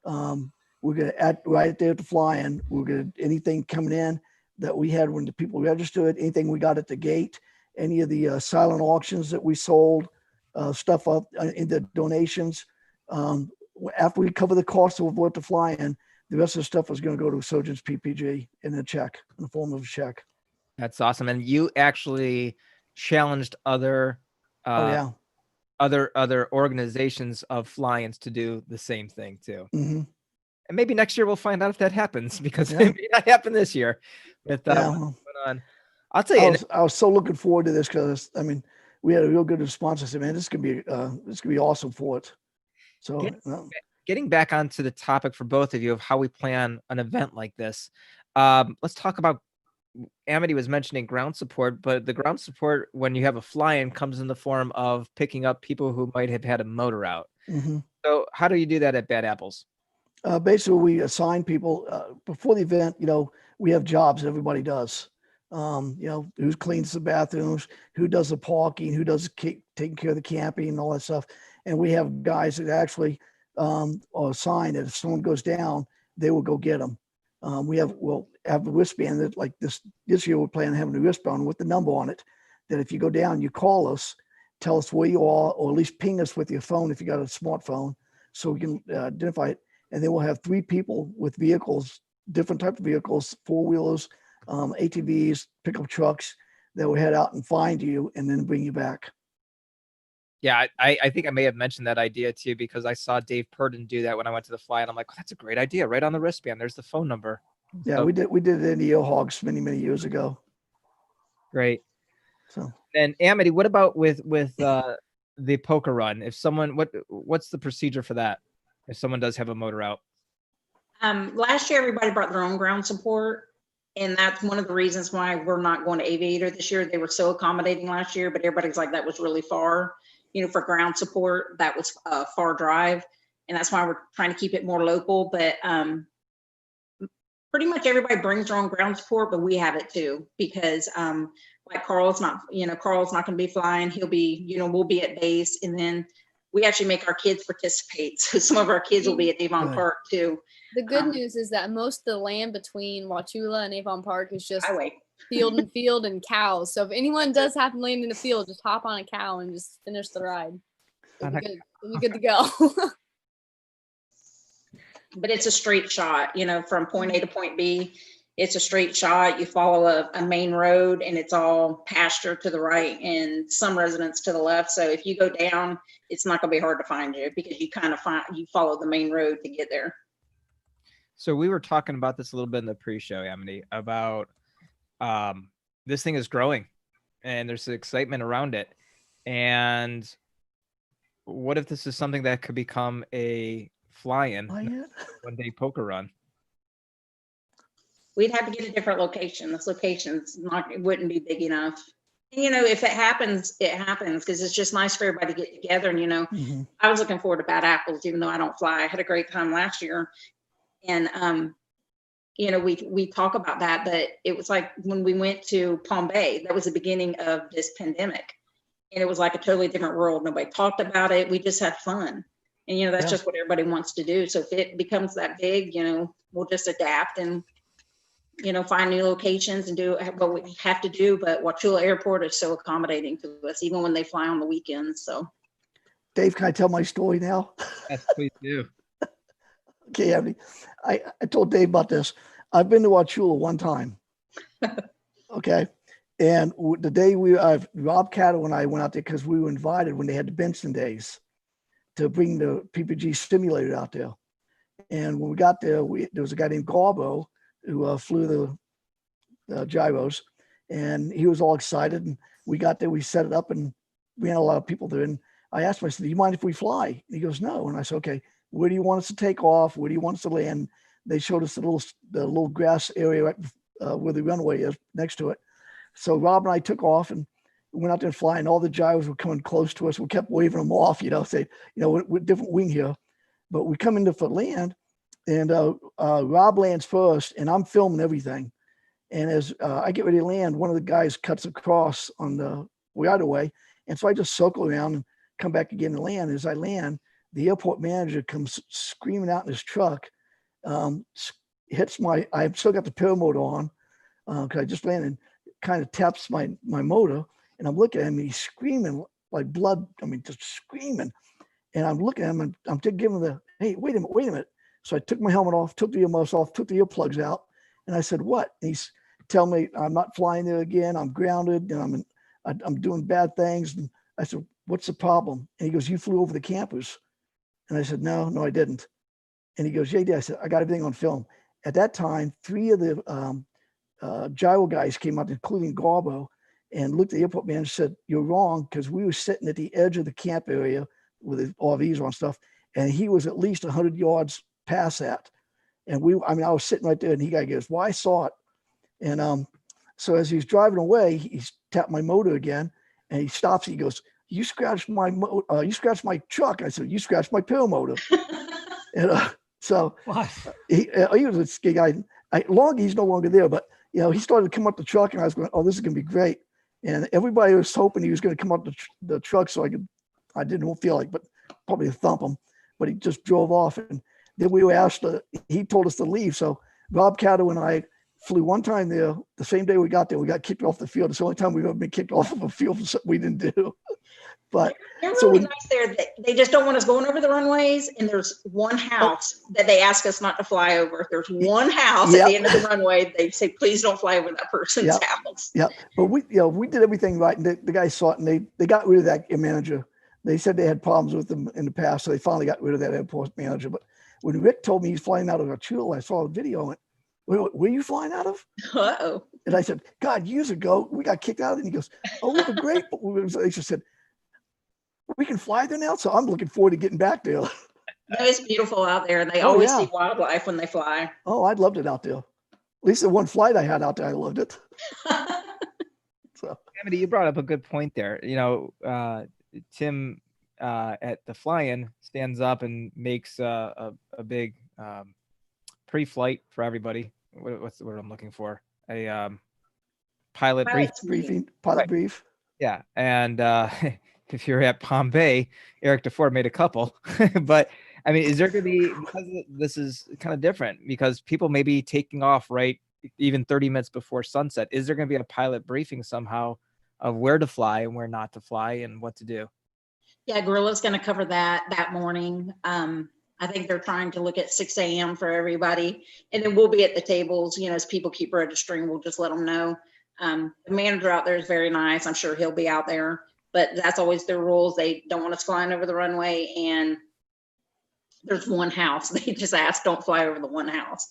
We're going to right there at the fly-in. We're going to anything coming in that we had when the people registered, anything we got at the gate, any of the silent auctions that we sold, stuff up in the donations. After we cover the cost of what to fly in, the rest of the stuff is going to go to Surgeon's PPG in a check, in the form of a check. That's awesome. And you actually challenged other other organizations of fly-ins to do the same thing too. Mm-hmm. And maybe next year we'll find out if that happens, because it may not happen this year with what's going on. I'll tell you, I was so looking forward to this because I mean we had a real good response. I said, man, this could be awesome for it. So getting back onto the topic for both of you of how we plan an event like this, let's talk about. Amity was mentioning ground support, but the ground support when you have a fly-in comes in the form of picking up people who might have had a motor out. Mm-hmm. So how do you do that at Bad Apples? Basically, we assign people before the event. You know, we have jobs that everybody does. You know, who cleans the bathrooms, who does the parking, who does taking care of the camping and all that stuff. And we have guys that actually are assigned that if someone goes down, they will go get them. We'll have the wristband that like this year we're planning on having a wristband with the number on it, that if you go down, you call us, tell us where you are, or at least ping us with your phone if you got a smartphone, so we can identify it. And then we'll have 3 people with vehicles, different types of vehicles, 4-wheelers, ATVs, pickup trucks, that will head out and find you and then bring you back. Yeah, I think I may have mentioned that idea too, because I saw Dave Purdin do that when I went to the fly, and I'm like, oh, that's a great idea. Right on the wristband, there's the phone number. Yeah, we did it in the Hogs many years ago. Great. So and Amity, what about with the poker run? If someone, what's the procedure for that? If someone does have a motor out? Last year, everybody brought their own ground support. And that's one of the reasons why we're not going to Aviator this year. They were so accommodating last year, but everybody's like, that was really far, you know, for ground support. That was a far drive. And that's why we're trying to keep it more local. But pretty much everybody brings their own ground support, but we have it too, because like Carl's not going to be flying. He'll be, you know, we'll be at base. And then we actually make our kids participate. So some of our kids will be at Avon Park too. The good news is that most of the land between Wauchula and Avon Park is just highway. field and cows. So if anyone does happen to land in a field, just hop on a cow and just finish the ride. It'll be good to go. But it's a straight shot, you know, from point A to point B. It's a straight shot. You follow a main road and it's all pasture to the right and some residents to the left. So if you go down, it's not going to be hard to find you because you follow the main road to get there. So we were talking about this a little bit in the pre-show, Amity, about this thing is growing and there's excitement around it. And what if this is something that could become a fly-in, one-day poker run? We'd have to get a different location. This location's it wouldn't be big enough. And, you know, if it happens, it happens because it's just nice for everybody to get together. And, you know, I was looking forward to Bad Apples, even though I don't fly. I had a great time last year. And, you know, we talk about that, but it was like when we went to Palm Bay, that was the beginning of this pandemic. And it was like a totally different world. Nobody talked about it. We just had fun. And, you know, that's just what everybody wants to do. So if it becomes that big, you know, we'll just adapt and, you know, find new locations and do what we have to do. But Wauchula Airport is so accommodating to us, even when they fly on the weekends. So, Dave, can I tell my story now? Yes, please do. Okay, Abby. I told Dave about this. I've been to Wauchula one time. Okay. And the day Rob Cattle and I went out there because we were invited when they had the Benson days to bring the PPG simulator out there. And when we got there, there was a guy named Garbo who flew the gyros, and he was all excited. And we got there, we set it up, and we had a lot of people there. And I asked him, I said, do you mind if we fly? And he goes, no. And I said, okay, where do you want us to take off? Where do you want us to land? They showed us the little grass area right where the runway is next to it. So Rob and I took off and went out there and flying. All the gyros were coming close to us. We kept waving them off, say, we're different wing here. But we come into for land, and Rob lands first, and I'm filming everything. And as I get ready to land, one of the guys cuts across on the right away. And so I just circle around and come back again to land. As I land, the airport manager comes screaming out in his truck, hits I've still got the paramotor on because I just landed, kind of taps my motor, and I'm looking at him, and he's screaming like blood. I mean, just screaming. And I'm looking at him, and I'm giving him hey, wait a minute. So I took my helmet off, took the earmuffs off, took the earplugs out. And I said, what? And he's telling me I'm not flying there again. I'm grounded, and I'm doing bad things. And I said, what's the problem? And he goes, you flew over the campus. And I said, no, I didn't. And he goes, yeah, I did. I said, I got everything on film. At that time, 3 of the gyro guys came out, including Garbo, and looked at the airport manager and said, you're wrong, because we were sitting at the edge of the camp area with the RVs on stuff, and he was at least 100 yards past that. And I was sitting right there, and he goes, well, I saw it. And so as he's driving away, he's tapped my motor again, and he stops. He goes, you scratched my truck. I said, you scratched my paramotor. And so he was a ski guy. He's no longer there, but he started to come up the truck, and I was going, oh, this is going to be great. And everybody was hoping he was going to come up the truck so I didn't feel like, but probably thump him. But he just drove off, and then we were asked he told us to leave. So Rob Cato and I flew one time there. The same day we got there, we got kicked off the field. It's the only time we've ever been kicked off of a field for something we didn't do. But they're really nice there. They just don't want us going over the runways. And there's one house that they ask us not to fly over. There's one house at the end of the runway. They say, please don't fly over that person's house. Yeah. But we did everything right. And the guys saw it, and they got rid of that manager. They said they had problems with them in the past, so they finally got rid of that airport manager. But when Rick told me he's flying out of a Chula, I saw a video and went, where are you flying out of? Uh-oh. And I said, God, years ago, we got kicked out of it. And he goes, oh, we were great. But they just said, we can fly there now. So I'm looking forward to getting back there. No, it's beautiful out there. They always see wildlife when they fly. Oh, I loved it out there. At least the one flight I had out there, I loved it. So, Amity, you brought up a good point there. Tim at the fly-in stands up and makes a big pre-flight for everybody. What's the word I'm looking for? A pilot briefing. Brief. Yeah, and if you're at Palm Bay, Eric DeFord made a couple. But I mean, is there going to be, because this is kind of different, because people may be taking off right even 30 minutes before sunset, is there going to be a pilot briefing somehow of where to fly and where not to fly and what to do? Yeah, Gorilla's going to cover that morning. I think they're trying to look at 6 a.m. for everybody. And then we'll be at the tables, as people keep registering, we'll just let them know. The manager out there is very nice. I'm sure he'll be out there, but that's always their rules. They don't want us flying over the runway, and there's one house. They just ask, don't fly over the one house.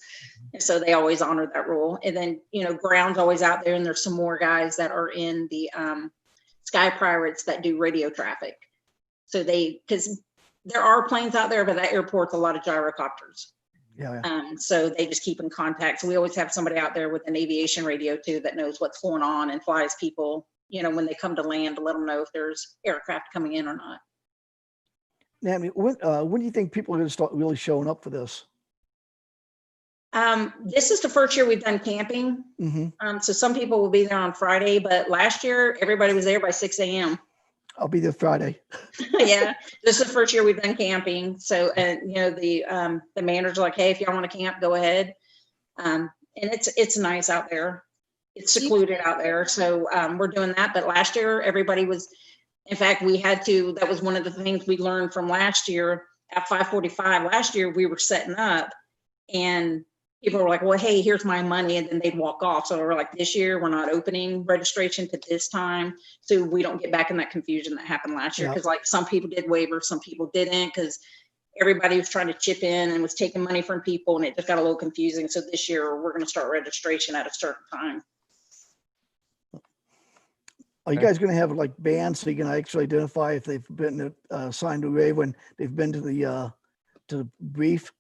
And so they always honor that rule. And then, ground's always out there, and there's some more guys that are in the Sky Pirates that do radio traffic. So because there are planes out there, but that airport's a lot of gyrocopters. Yeah. So they just keep in contact. So we always have somebody out there with an aviation radio too that knows what's going on and flies people, when they come to land, to let them know if there's aircraft coming in or not. Now, I mean, when do you think people are going to start really showing up for this? This is the first year we've done camping. Mm-hmm. So some people will be there on Friday, but last year everybody was there by 6 a.m. I'll be there Friday. Yeah, this is the first year we've done camping. So, the manager's like, hey, if y'all want to camp, go ahead. And it's nice out there. It's secluded out there. So we're doing that. But last year, everybody was, in fact, that was one of the things we learned from last year. At 5:45 last year, we were setting up, and people were like, well, hey, here's my money. And then they'd walk off. So we're like, this year, we're not opening registration to this time. So we don't get back in that confusion that happened last year. Because some people did waivers, some people didn't, because everybody was trying to chip in and was taking money from people, and it just got a little confusing. So this year, we're going to start registration at a certain time. Are you guys going to have like bands so you can actually identify if they've been assigned to a when they've been to the brief?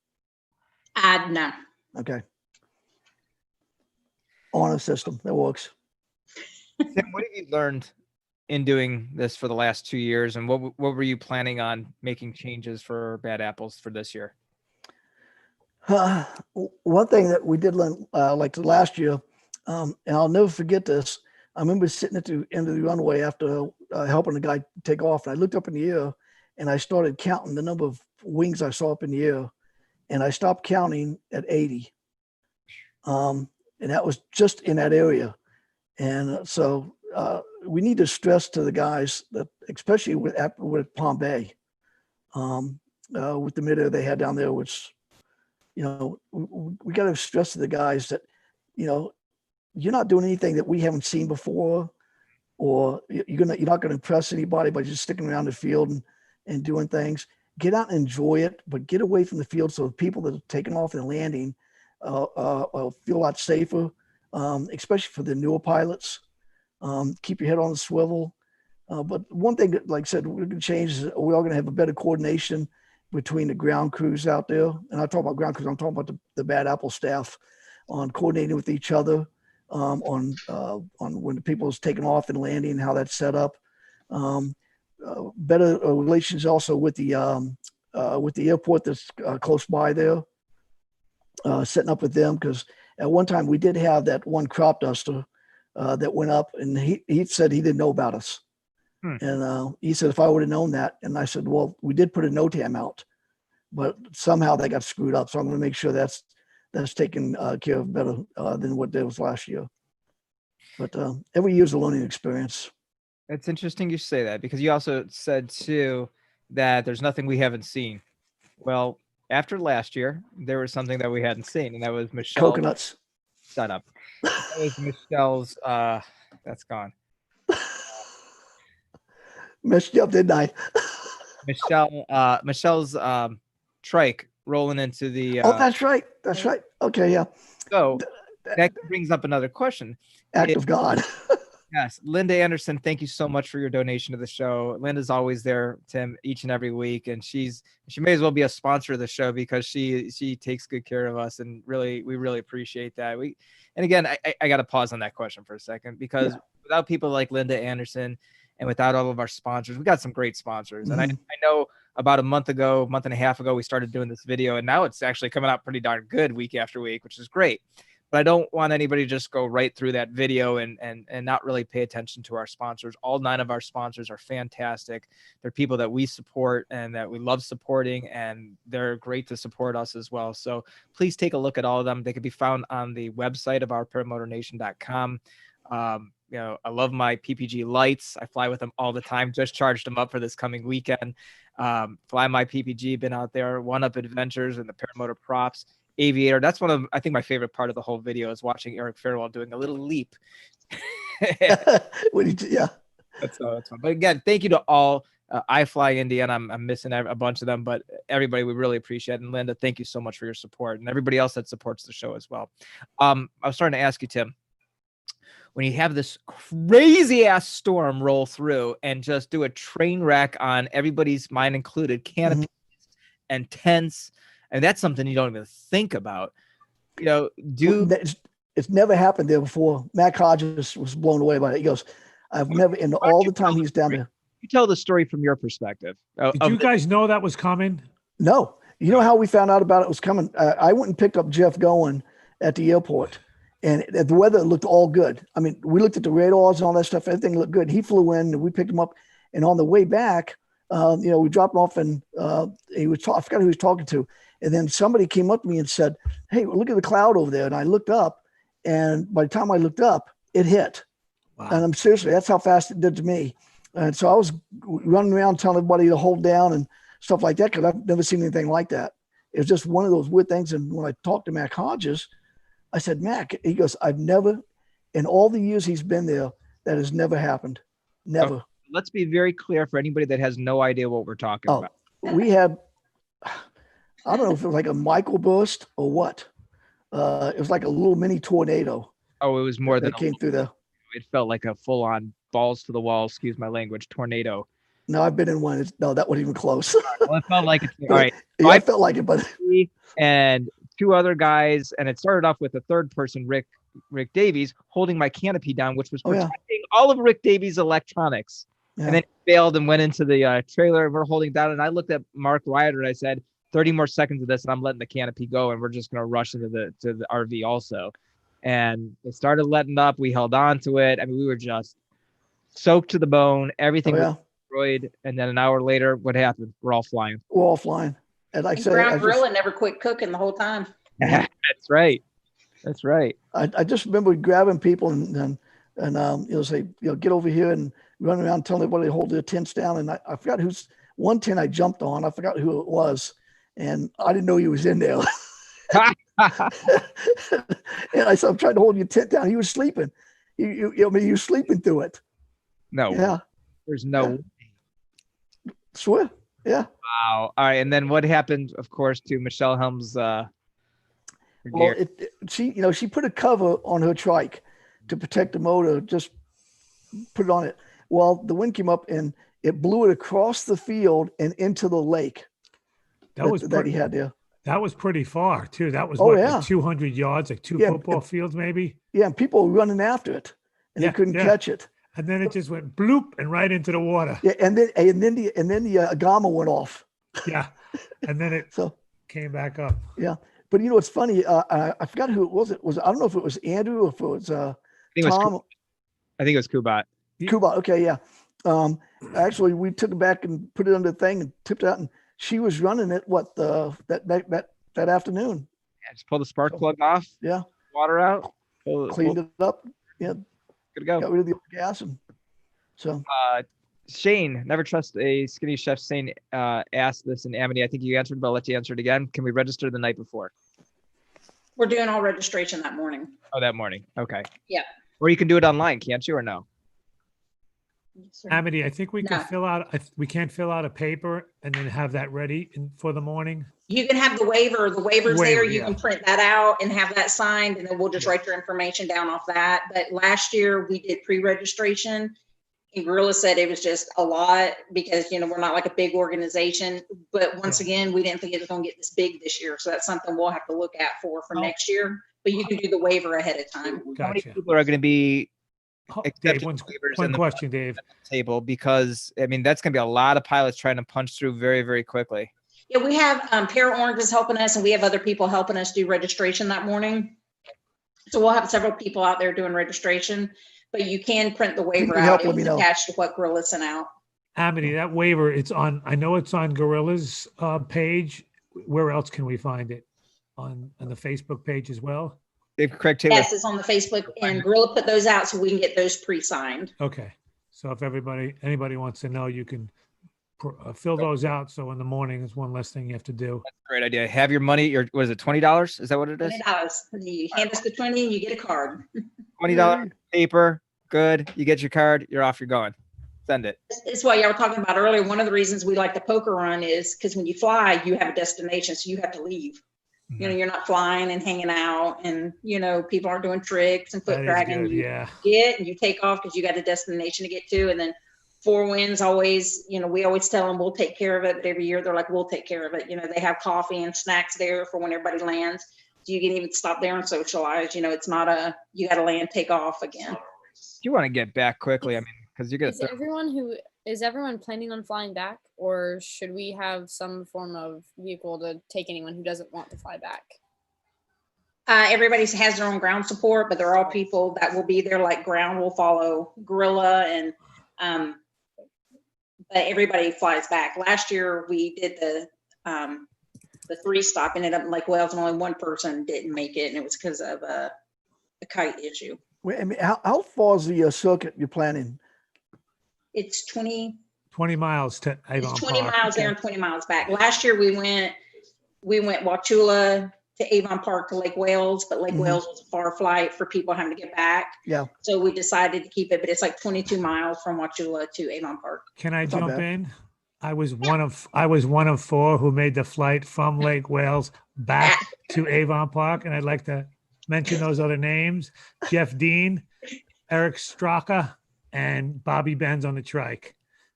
No. Okay. Honor system that works. Tim, what have you learned in doing this for the last 2 years, and what were you planning on making changes for Bad Apples for this year? One thing that we did learn, like last year, and I'll never forget this. I remember sitting at the end of the runway after helping the guy take off, and I looked up in the air, and I started counting the number of wings I saw up in the air, and I stopped counting at 80. And that was just in that area. And so we need to stress to the guys that, especially with Palm Bay, with the midair they had down there, which, we got to stress to the guys that, you're not doing anything that we haven't seen before, or you're not going to impress anybody by just sticking around the field and doing things. Get out and enjoy it, but get away from the field so the people that are taking off and landing feel a lot safer, especially for the newer pilots. Keep your head on the swivel. But one thing that, like I said, we're going to change is we're all going to have a better coordination between the ground crews out there. And I talk about ground crews, I'm talking about the Bad Apple staff on coordinating with each other, on when the people is taking off and landing, how that's set up. Better relations also with the airport that's close by there, setting up with them, because at one time we did have that one crop duster that went up, and he said he didn't know about us. And he said, if I would have known that, and I said, well, we did put a NOTAM out, but somehow they got screwed up. So I'm going to make sure that's taken care of better than what there was last year. But every year's a learning experience. It's interesting you say that, because you also said too that there's nothing we haven't seen. Well, after last year, there was something that we hadn't seen, and that was Michelle. Coconuts. Shut up. That was Michelle's. That's gone. Messed you up, didn't I? Michelle's trike rolling into the. Oh, that's right. That's right. Okay, yeah. So that brings up another question. Act of God. Yes, Linda Anderson, thank you so much for your donation to the show. Linda's always there, Tim, each and every week, and she may as well be a sponsor of the show, because she takes good care of us, and we really appreciate that. And again, I got to pause on that question for a second, because without people like Linda Anderson and without all of our sponsors, we got some great sponsors. Mm-hmm. And I know about a month and a half ago, we started doing this video, and now it's actually coming out pretty darn good week after week, which is great. But I don't want anybody to just go right through that video and not really pay attention to our sponsors. All 9 of our sponsors are fantastic. They're people that we support and that we love supporting, and they're great to support us as well. So please take a look at all of them. They can be found on the website of our paramotornation.com. I love my PPG lights. I fly with them all the time. Just charged them up for this coming weekend. Fly my PPG, been out there, One Up Adventures and the Paramotor props. Aviator. That's one of, I think, my favorite part of the whole video is watching Eric Farewell doing a little leap. Yeah. That's fun. But again, thank you to all. I Fly Indiana. I'm missing a bunch of them, but everybody, we really appreciate it. And Linda, thank you so much for your support, and everybody else that supports the show as well. I was starting to ask you, Tim, when you have this crazy ass storm roll through and just do a train wreck on everybody's, mine included, canopies and tents, and that's something you don't even think about. It's never happened there before. Mac Hodges was blown away by it. He goes, I've never, in all the time he's down there. You tell the story from your perspective. Did you guys know that was coming? No. You know how we found out about it was coming? I went and picked up Jeff Bowen at the airport, and the weather looked all good. I mean, we looked at the radars and all that stuff. Everything looked good. He flew in, and we picked him up. And on the way back, we dropped him off, and I forgot who he was talking to. And then somebody came up to me and said, hey, look at the cloud over there. And I looked up, and by the time I looked up, it hit. Wow. And I'm seriously, that's how fast it did to me. And so I was running around telling everybody to hold down and stuff like that, because I've never seen anything like that. It was just one of those weird things. And when I talked to Mac Hodges, I said, Mac, he goes, I've never, in all the years he's been there, that has never happened. Never. Let's be very clear for anybody that has no idea what we're talking about. We had, I don't know if it was like a microburst or what. It was like a little mini tornado. Oh, it was more than that came through there. it felt like a full-on balls to the wall, excuse my language, tornado. No, I've been in one. No, that wasn't even close. Well, it felt like it's all But, right. yeah, I felt like it, but Me and two other guys, and it started off with a third person, Rick Davies, holding my canopy down, which was Oh, yeah. protecting all of Rick Davies' electronics. yeah. And then he bailed and went into the trailer, and we're holding down. And I looked at Mark Ryder and I said, 30 more seconds of this, and I'm letting the canopy go, and we're just going to rush into the RV also. And it started letting up. We held on to it. I mean, we were just soaked to the bone. Everything Oh, yeah. was destroyed. And then an hour later, what happened? We're all flying. We're all flying. And like I And said, Ground Gorilla never quit cooking the whole time. That's right. That's right. I just remember grabbing people and say, get over here and run around telling everybody to hold their tents down. And I forgot one tent I jumped on. I forgot who it was. And I didn't know he was in there. And I said, I'm trying to hold your tent down. He was sleeping. He was sleeping through it. No. Yeah. There's no. Yeah. Swear. Yeah. Wow. All right. And then what happened, of course, to Michelle Helms? Well, she put a cover on her trike to protect the motor, just put it on it. Well, the wind came up and it blew it across the field and into the lake that he had there. That was pretty far too. That was yeah. like 200 yards, like two football fields maybe. Yeah, and people were running after it, and they couldn't catch it. And then it just went bloop and right into the water. Yeah, and then the Agama went off. Yeah, and then it came back up. Yeah, but it's funny. I forgot who it was. I don't know if it was Andrew or if it was Tom. I think it was Kubat. Kubat. Okay, yeah. Actually, we took it back and put it under the thing and tipped it out, and she was running it. That afternoon? Yeah, just pull the spark plug off. Yeah. Water out. Cleaned it up. Yeah. Good to go. Got rid of the old gas, and so. Shane, never trust a skinny chef. Shane asked this in Amity. I think you answered, but I'll let you answer it again. Can we register the night before? We're doing all registration that morning. Oh, that morning. Okay. Yeah. Or you can do it online, can't you, or no? Amity, I think we can we can't fill out a paper and then have that ready for the morning. You can have the waiver. The waiver's there. You can print that out and have that signed, and then we'll just write your information down off that. But last year we did pre-registration, and Gorilla said it was just a lot because, we're not like a big organization. But once again, we didn't think it was going to get this big this year. So that's something we'll have to look at for next year. But you can do the waiver ahead of time. Gotcha. How many people are going to be Dave, one question, Dave. Table, because that's going to be a lot of pilots trying to punch through very, very quickly. Yeah, we have Para Orange is helping us, and we have other people helping us do registration that morning. So we'll have several people out there doing registration, but you can print the waiver out. It's attached to what Gorilla sent out. Amity, that waiver, I know it's on Gorilla's page. Where else can we find it? On the Facebook page as well? Correct. Taylor. Yes, it's on the Facebook, and Gorilla put those out so we can get those pre-signed. Okay. So if anybody wants to know, you can fill those out. So in the morning is one less thing you have to do. That's a great idea. Have your money. Was it $20? Is that what it is? $20. You hand us the 20 and you get a card. $20 paper. Good. You get your card. You're off. You're going. Send it. It's what y'all were talking about earlier. One of the reasons we like the poker run is because when you fly, you have a destination, so you have to leave. Mm-hmm. You're not flying and hanging out, and people aren't doing tricks and foot dragging. You take off because you got a destination to get to, and then Four Winds always, we always tell them we'll take care of it, but every year they're like, we'll take care of it. They have coffee and snacks there for when everybody lands. So you can even stop there and socialize. It's not you got to land, take off again. You want to get back quickly. Because you're going to. Is everyone planning on flying back, or should we have some form of vehicle to take anyone who doesn't want to fly back? Everybody has their own ground support, but they're all people that will be there. Like ground will follow Gorilla, and but everybody flies back. Last year we did the 3-stop, ended up in Lake Wales, and only one person didn't make it, and it was because of a kite issue. Wait, how far is the circuit you're planning? It's 20 miles to Avon It's 20 Park. miles there and 20 miles back. Last year we went Wauchula to Avon Park to Lake Wales, but Lake Wales was a far flight for people having to get back. Yeah. So we decided to keep it, but it's like 22 miles from Wauchula to Avon Park. Can I jump in? I was one of 4 who made the flight from Lake Wales back to Avon Park, and I'd like to mention those other names: Jeff Dean, Eric Straka and Bobby Benz on the trike.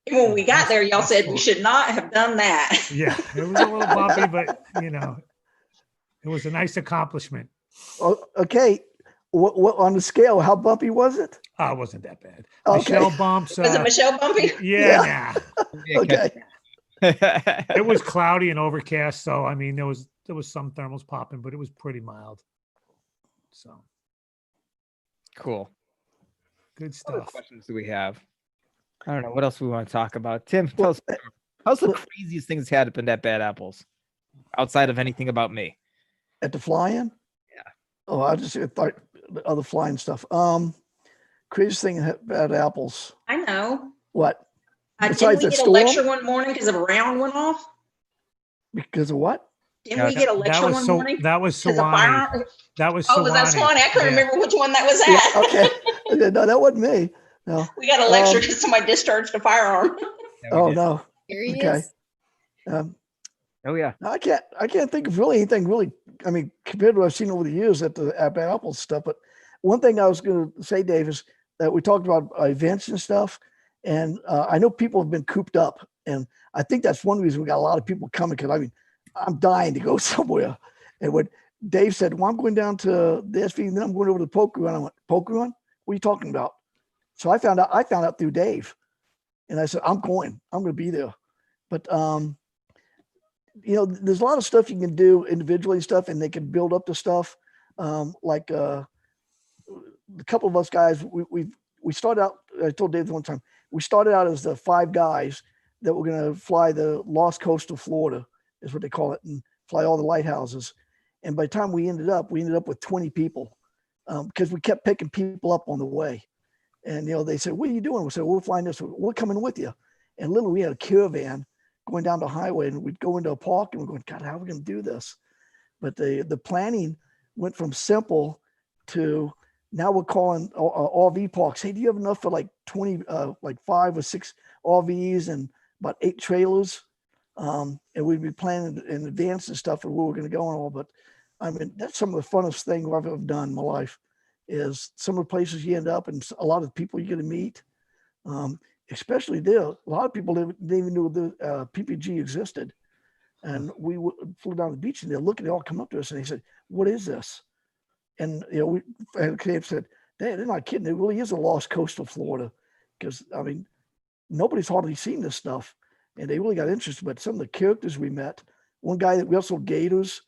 When we got there, y'all said we should not have done that. Yeah, it was a little bumpy, but it was a nice accomplishment. Oh, okay. What on the scale? How bumpy was it? Oh, it wasn't that bad. Okay. Michelle bumps. Was it Michelle bumpy? Yeah. Okay. It was cloudy and overcast, so I mean there was some thermals popping, but it was pretty mild. So Cool. good What other stuff. questions do we have? I don't know. What else we want to talk about? Tim, tell us. How's the craziest thing that's happened at Bad Apples? Outside of anything about me. At the fly-in? Yeah. Oh, I just thought the other flying stuff. Craziest thing at Bad Apples. I know. What? Didn't Besides we that get a storm? lecture one morning because a round went off? Because of what? Didn't we get a lecture one morning? That was Because a Sewanee. firearm. That was Oh, was that Sewanee. Swanee? I couldn't Yeah. remember which one that was Yeah, at. okay. No, that wasn't me. No. We got a lecture because somebody discharged a firearm. Yeah, we Oh did. no. Serious? Okay. Um, Oh yeah. I can't think of really anything really. I mean, compared to what I've seen over the years at Bad Apples stuff. But one thing I was going to say, Dave, is that we talked about events and stuff, and I know people have been cooped up, and I think that's one reason we got a lot of people coming. Because I mean, I'm dying to go somewhere, and when Dave said, "Well, I'm going down to the SV, and then I'm going over to the poker run," I went, "Poker run? What are you talking about?" So I found out through Dave, and I said, "I'm going to be there," but there's a lot of stuff you can do individually and stuff, and they can build up the stuff. Like a couple of us guys, we started out. I told Dave one time we started out as the 5 guys that were going to fly the Lost Coast of Florida, is what they call it, and fly all the lighthouses. And by the time we ended up with 20 people because we kept picking people up on the way. And they said, "What are you doing?" We said, "We're flying this. We're coming with you." And literally, we had a caravan going down the highway, and we'd go into a park, and we're going, "God, how are we going to do this?" But the planning went from simple to now we're calling RV parks. Hey, do you have enough for like 20, like 5 or 6 RVs and about 8 trailers? And we'd be planning in advance and stuff of where we're going to go and all. But I mean, that's some of the funnest thing I've ever done in my life. Is some of the places you end up and a lot of people you get to meet, especially there. A lot of people didn't even know the PPG existed. And we flew down the beach and they're looking, they all come up to us and they said, "What is this?" And, Dave said, "They're not kidding. It really is a lost coast of Florida." Because, I mean, nobody's hardly seen this stuff. And they really got interested. But some of the characters we met, one guy that wrestled gators,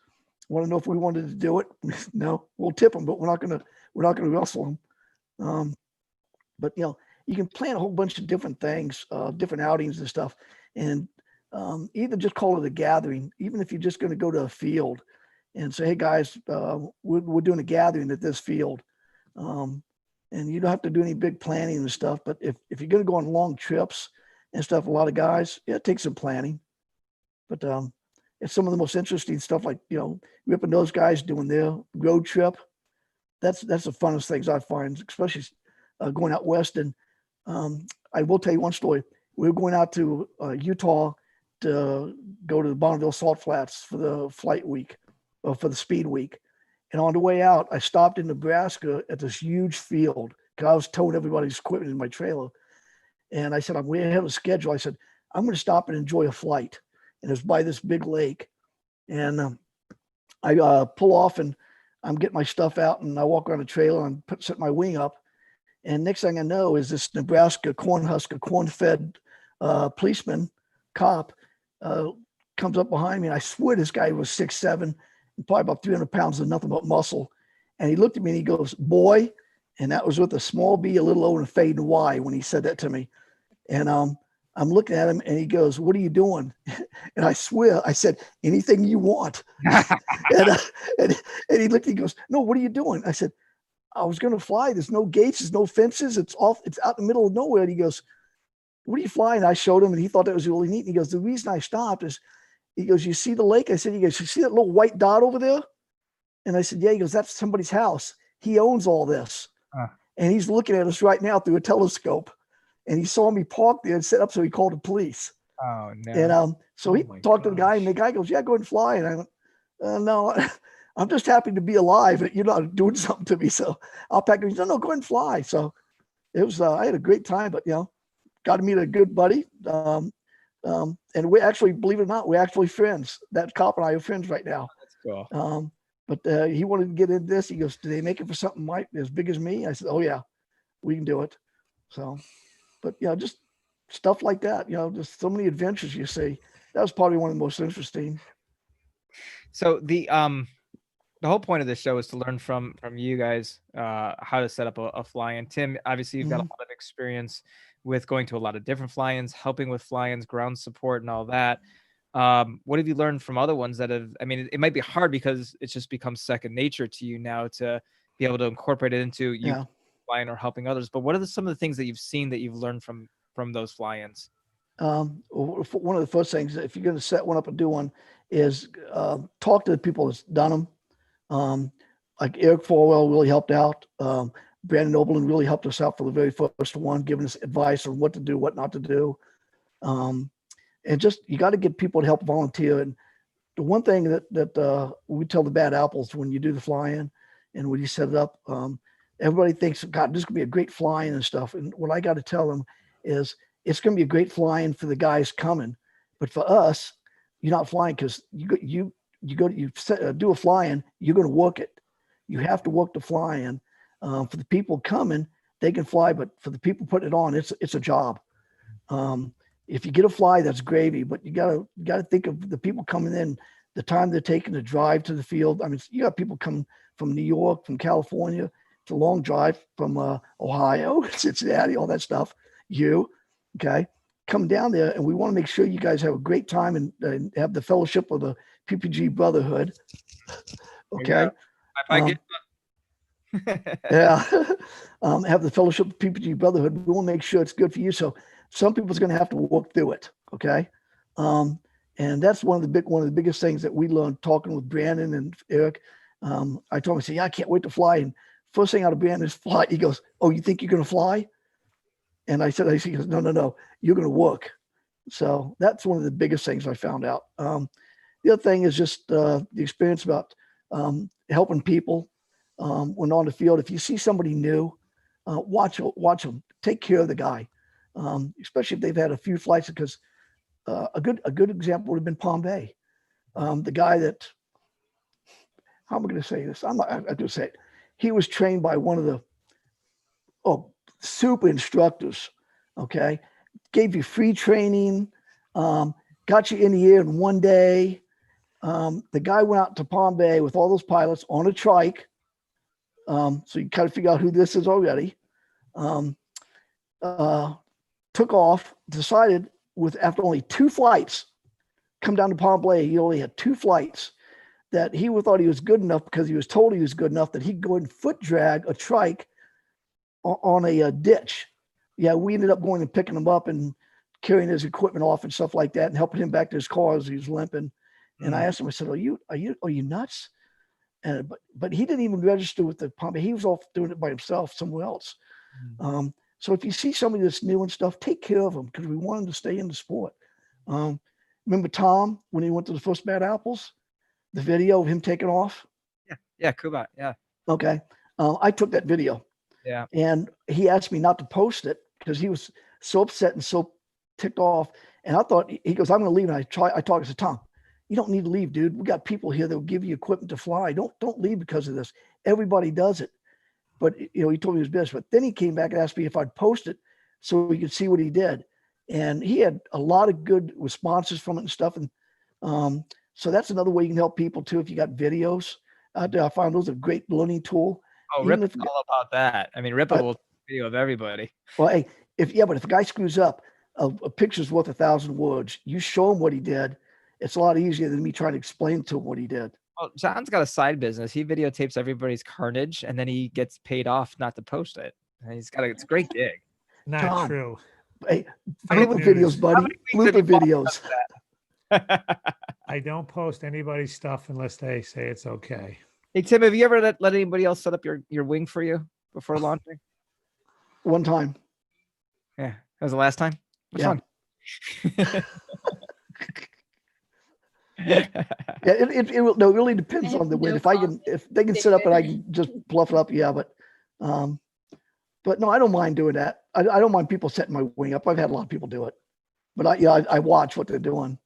want to know if we wanted to do it. No, we'll tip them, but we're not going to wrestle them. But you can plan a whole bunch of different things, different outings and stuff, and either just call it a gathering, even if you're just going to go to a field and say, "Hey guys, we're doing a gathering at this field," and you don't have to do any big planning and stuff. But if you're going to go on long trips and stuff, a lot of guys, it takes some planning. But it's some of the most interesting stuff, like Rippa and those guys doing their road trip. That's the funnest things I find, especially going out west. And I will tell you one story. We were going out to Utah to go to the Bonneville Salt Flats for the flight week, or for the speed week. And on the way out, I stopped in Nebraska at this huge field because I was towing everybody's equipment in my trailer. And I said, "I'm way ahead of schedule." I said, "I'm going to stop and enjoy a flight." And it's by this big lake. And I pull off and I'm getting my stuff out and I walk around the trailer and set my wing up. And next thing I know is this Nebraska corn-fed policeman, cop, comes up behind me. And I swear this guy was 6'7", and probably about 300 pounds of nothing but muscle. And he looked at me and he goes, "Boy," and that was with a small B, a little O, and a fading Y when he said that to me. And I'm looking at him and he goes, "What are you doing?" And I swear I said, "Anything you want." and he looked, he goes, "No, what are you doing?" I said, "I was going to fly. There's no gates. There's no fences. It's out in the middle of nowhere." And he goes, "What are you flying?" I showed him and he thought that was really neat. And he goes, "The reason I stopped is," he goes, "you see the lake?" I said, "You see that little white dot over there?" And I said, "Yeah." He goes, "That's somebody's house. He owns all this." And he's looking at us right now through a telescope. And he saw me park there and set up, so he called the police. Oh no. And so he talked to the guy, and the guy goes, "Yeah, go ahead and fly." And I went, "No, I'm just happy to be alive. You're not doing something to me, so I'll pack." He said, "No, go ahead and fly." So it was, I had a great time, but got to meet a good buddy. And we actually, believe it or not, we're actually friends. That cop and I are friends right now. That's cool. But he wanted to get into this. He goes, do they make it for something as big as me? I said, oh yeah, we can do it. So, but just stuff like that, just so many adventures you see. That was probably one of the most interesting. So the whole point of this show is to learn from you guys how to set up a fly-in. Tim, obviously you've got a lot of experience with going to a lot of different fly-ins, helping with fly-ins, ground support and all that. What have you learned from other ones that have, I mean, it might be hard because it's just become second nature to you now to be able to incorporate it into you flying or helping others. But what are some of the things that you've seen that you've learned from those fly-ins? One of the first things, if you're going to set one up and do one, is talk to the people that's done them. Like Eric Falwell really helped out. Brandon Oberlin really helped us out for the very first one, giving us advice on what to do, what not to do. And just, you got to get people to help volunteer. And the one thing that we tell the bad apples when you do the fly-in and when you set it up, everybody thinks, God, this could be a great fly-in and stuff. And what I got to tell them is it's going to be a great fly-in for the guys coming. But for us, you're not flying because you do a fly-in, you're going to work it. You have to work the fly-in. For the people coming, they can fly, but for the people putting it on, it's a job. If you get a fly, that's gravy, but you gotta think of the people coming in, the time they're taking to drive to the field. I mean, you got people coming from New York, from California. It's a long drive from Ohio, Cincinnati, all that stuff. Okay, come down there, and we want to make sure you guys have a great time and have the fellowship of the PPG Brotherhood. Okay. Yeah. Have the fellowship of PPG Brotherhood. We will make sure it's good for you. So some people's going to have to work through it. Okay. And that's one of the biggest things that we learned talking with Brandon and Eric. I told him, I said, yeah, I can't wait to fly. And first thing out of Brandon is fly. He goes, oh, you think you're going to fly? And I said, he goes, no, you're going to work. So that's one of the biggest things I found out. The other thing is just the experience about helping people. When on the field, if you see somebody new, watch them, take care of the guy, especially if they've had a few flights, because a good example would have been Palm Bay. The guy that, how am I going to say this? I'm going to say it. He was trained by one of the super instructors, okay? Gave you free training, got you in the air in one day. The guy went out to Palm Bay with all those pilots on a trike. So you kind of figure out who this is already. Took off, decided after only 2 flights, come down to Palm Bay. He only had 2 flights, that he thought he was good enough because he was told he was good enough that he'd go and foot drag a trike on a ditch. Yeah, we ended up going and picking him up and carrying his equipment off and stuff like that and helping him back to his car as he was limping. And I asked him, I said, are you nuts? And but he didn't even register with the Palm Bay. He was off doing it by himself somewhere else. So if you see somebody that's new and stuff, take care of them because we want them to stay in the sport. Remember Tom when he went to the first Bad Apples, the video of him taking off? Yeah, Kubat. Yeah. Okay. I took that video. Yeah. And he asked me not to post it because he was so upset and so ticked off. And I thought, he goes, I'm going to leave. And I said, Tom, you don't need to leave, dude. We got people here that will give you equipment to fly. Don't leave because of this. Everybody does it. But he told me he was best. But then he came back and asked me if I'd post it so we could see what he did. And he had a lot of good responses from it and stuff. And so that's another way you can help people too. If you got videos out there, I find those a great learning tool. Oh, Ripa's all about that. I mean, Ripa will video of everybody. Well, hey, but if a guy screws up, a picture's worth 1,000 words. You show him what he did. It's a lot easier than me trying to explain to him what he did. Well, John's got a side business. He videotapes everybody's carnage, and then he gets paid off not to post it. And it's a great gig. Not Tom, true. Hey, blooper videos, buddy. Blooper videos. I don't post anybody's stuff unless they say it's okay. Hey, Tim, have you ever let anybody else set up your wing for you before launching? One time. Yeah. That was the last time? Which one? Yeah, it really depends on the wind. If they can set up and I can just bluff it up, yeah. But But no, I don't mind doing that. I don't mind people setting my wing up. I've had a lot of people do it, but I watch what they're doing.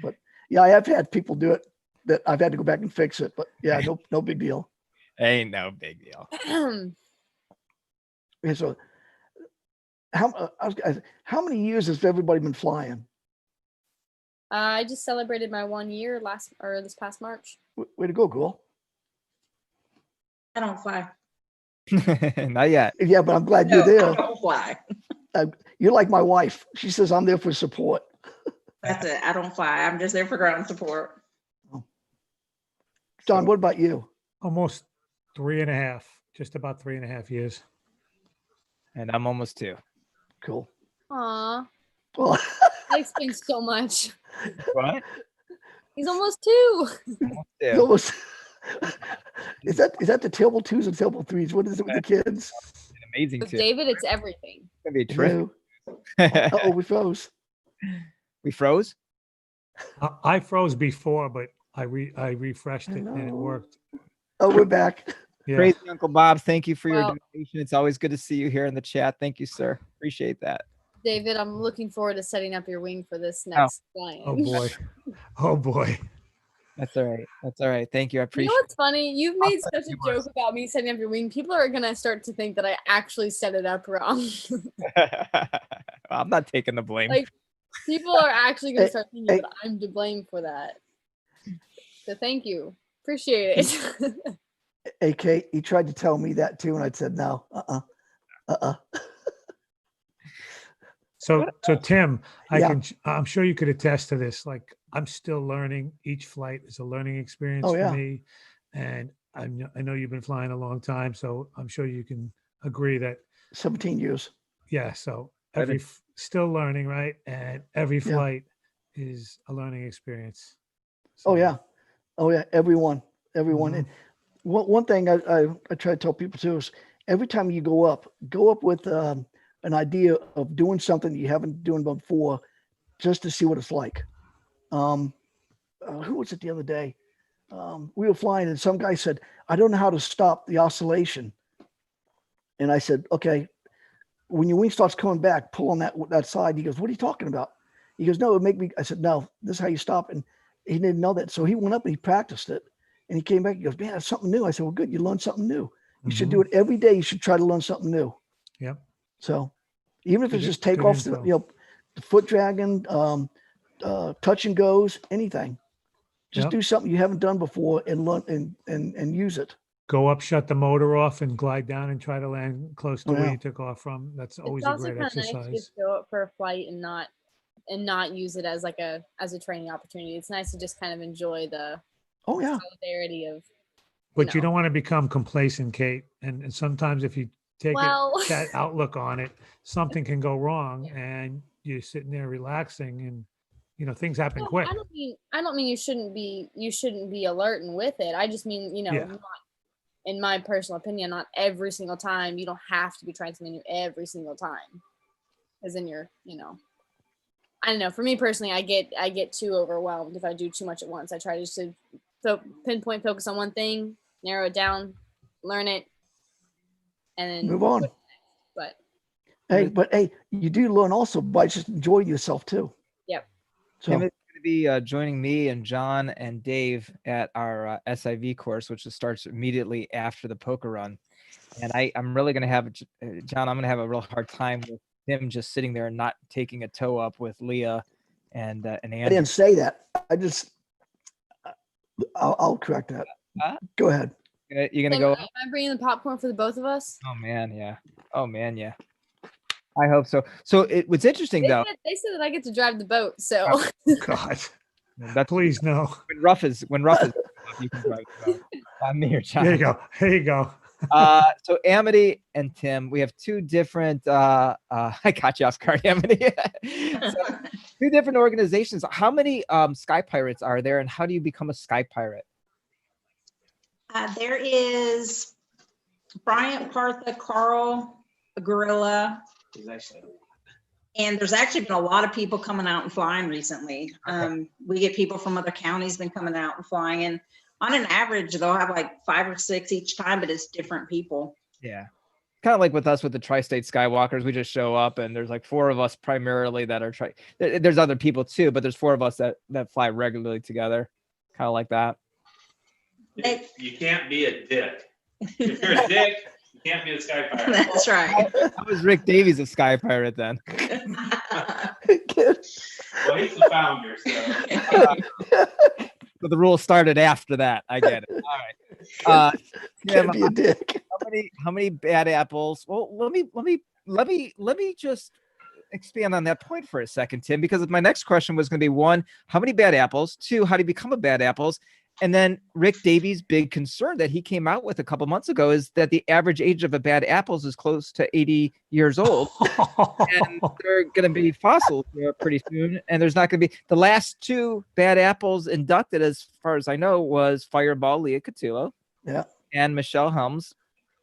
But yeah, I have had people do it that I've had to go back and fix it. But yeah, no big deal. Ain't no big deal. Okay, so how many years has everybody been flying? I just celebrated my 1 year this past March. Way to go, girl. I don't fly. Not yet. Yeah, but I'm glad No, you're there. I don't fly. You're like my wife. She says I'm there for support. That's it. I don't fly. I'm just there for ground support. John, what about you? Almost 3.5, just about 3.5 years. And I'm almost 2. Cool. Aw, Well, that explains so much. What? He's almost 2. it's almost. Is that the table 2s and table 3s? What is it with the kids? Amazing With too. David, it's everything. It's gonna be terrific. No. Oh, we froze. We froze. I froze before, but I refreshed it and it Hello. worked. Oh, we're back. Yeah. Crazy Uncle Bob, thank you for your Well- donation. It's always good to see you here in the chat. Thank you, sir. Appreciate that. David, I'm looking forward to setting up your wing for this next flying. Oh boy. Oh boy. That's all right. That's all right. Thank you. I You appreciate know what's funny? You've made such a viewers. joke about me setting up your wing. People are gonna start to think that I actually set it up wrong. it. I'm not taking the blame. Like, people are actually gonna Hey, start thinking hey. that I'm to blame for that. So thank you. Appreciate it. Hey, Kate, he tried to tell me that too, and I said no. So Tim, Yeah. I'm sure you could attest to this. Like, I'm still learning. Each flight is a learning experience Oh, for yeah. me. And I know you've been flying a long time, so I'm sure you can agree that, 17 years. yeah, so That still learning, right? And every Yeah. flight is a learning experience. Oh So, yeah. Oh yeah. Everyone. Mhm. And one thing I try to tell people too is every time you go up with an idea of doing something that you haven't done before, just to see what it's like. Who was it the other day? We were flying and some guy said, I don't know how to stop the oscillation. And I said, okay, when your wing starts coming back, pull on that side. He goes, what are you talking about? He goes, no, it make me, I said, no, this is how you stop. And he didn't know that. So he went up and he practiced it and he came back. He goes, man, that's something new. I said, well, good. You learned something new. You should do it every day. You should try to learn something new. Yep. So even if it's Good- just good takeoffs, info. the foot dragging, touch and goes, anything. Just Yep. do something you haven't done before and learn and use it. Go up, shut the motor off, and glide down and try to land close to Oh, where yeah. you took off from. That's always It's a also great kind of nice to exercise. just go up for a flight and not use it as like a training opportunity. It's nice to just kind of enjoy the Oh yeah. solidarity of. But you know. don't want to become complacent, Kate. And sometimes if you take Well- that outlook on it, something can go wrong and you're sitting there relaxing and, things happen No, quick. I don't mean you shouldn't be alert and with it. I just mean, Yeah. not, in my personal opinion, not every single time. You don't have to be trying something new every single time. As in your, I don't know. For me personally, I get too overwhelmed if I do too much at once. I try just to pinpoint focus on one thing, narrow it down, learn it, and then Move on. But Hey, you do learn also by just enjoying yourself too. Yep. So Tim is going to be joining me and John and Dave at our SIV course, which starts immediately after the poker run. And I'm really going to have, John, I'm going to have a real hard time with him just sitting there and not taking a toe up with Leah and I Andrew. didn't say that. I'll correct that. Go ahead. You're going to Tim, go am I bringing the popcorn for the both of us? Oh man, yeah. Oh man, yeah. I hope so. So what's interesting though, They said that I get to drive the boat, so God, that's please no. when Ruff is you can drive the boat. I'm here, John. There you go. There you go. So Amity and Tim, we have two different I got you off guard, Amity. So, two different organizations. How many Sky Pirates are there and how do you become a Sky Pirate? There is Bryant, Partha, Carl, a gorilla, and there's actually been a lot of people coming out and flying recently. We get people from other counties been coming out and flying, and on an average, they'll have like 5 or 6 each time, but it's different people. Yeah. kind of like with us with the Tri-State Skywalkers, we just show up and there's like 4 of us primarily that are there's other people too, but there's 4 of us that fly regularly together, kind of like that. You can't be a dick. If you're a dick, you can't be a sky pirate. That's right. How was Rick Davies a sky pirate then? Well, he's the founder, so. But the rule started after that. I get it. All right. Can't be a dick. How many bad apples? Well, let me just expand on that point for a second, Tim, because my next question was going to be 1, how many bad apples? 2, how do you become a bad apples? And then Rick Davies' big concern that he came out with a couple months ago is that the average age of a bad apples is close to 80 years old. And they're going to be fossils pretty soon. And there's not going to be the last 2 bad apples inducted, as far as I know, was Fireball Leah Cotillo. Yeah. And Michelle Helms.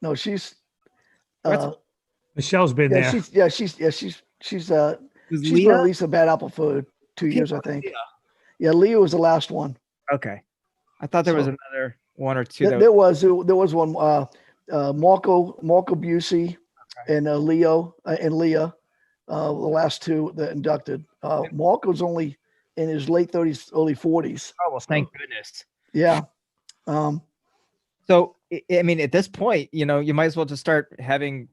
No, she's Michelle's been there. She's been Leah? at least a bad apple for 2 years, I think. Yeah, Leah was the last one. Okay. I thought there was another 1 or 2. There was one. Marco Busey and Leah, the last 2 that inducted. Marco's only in his late 30s, early 40s. Oh, well, thank goodness. Yeah. So, I mean, at this point, you might as well just start having,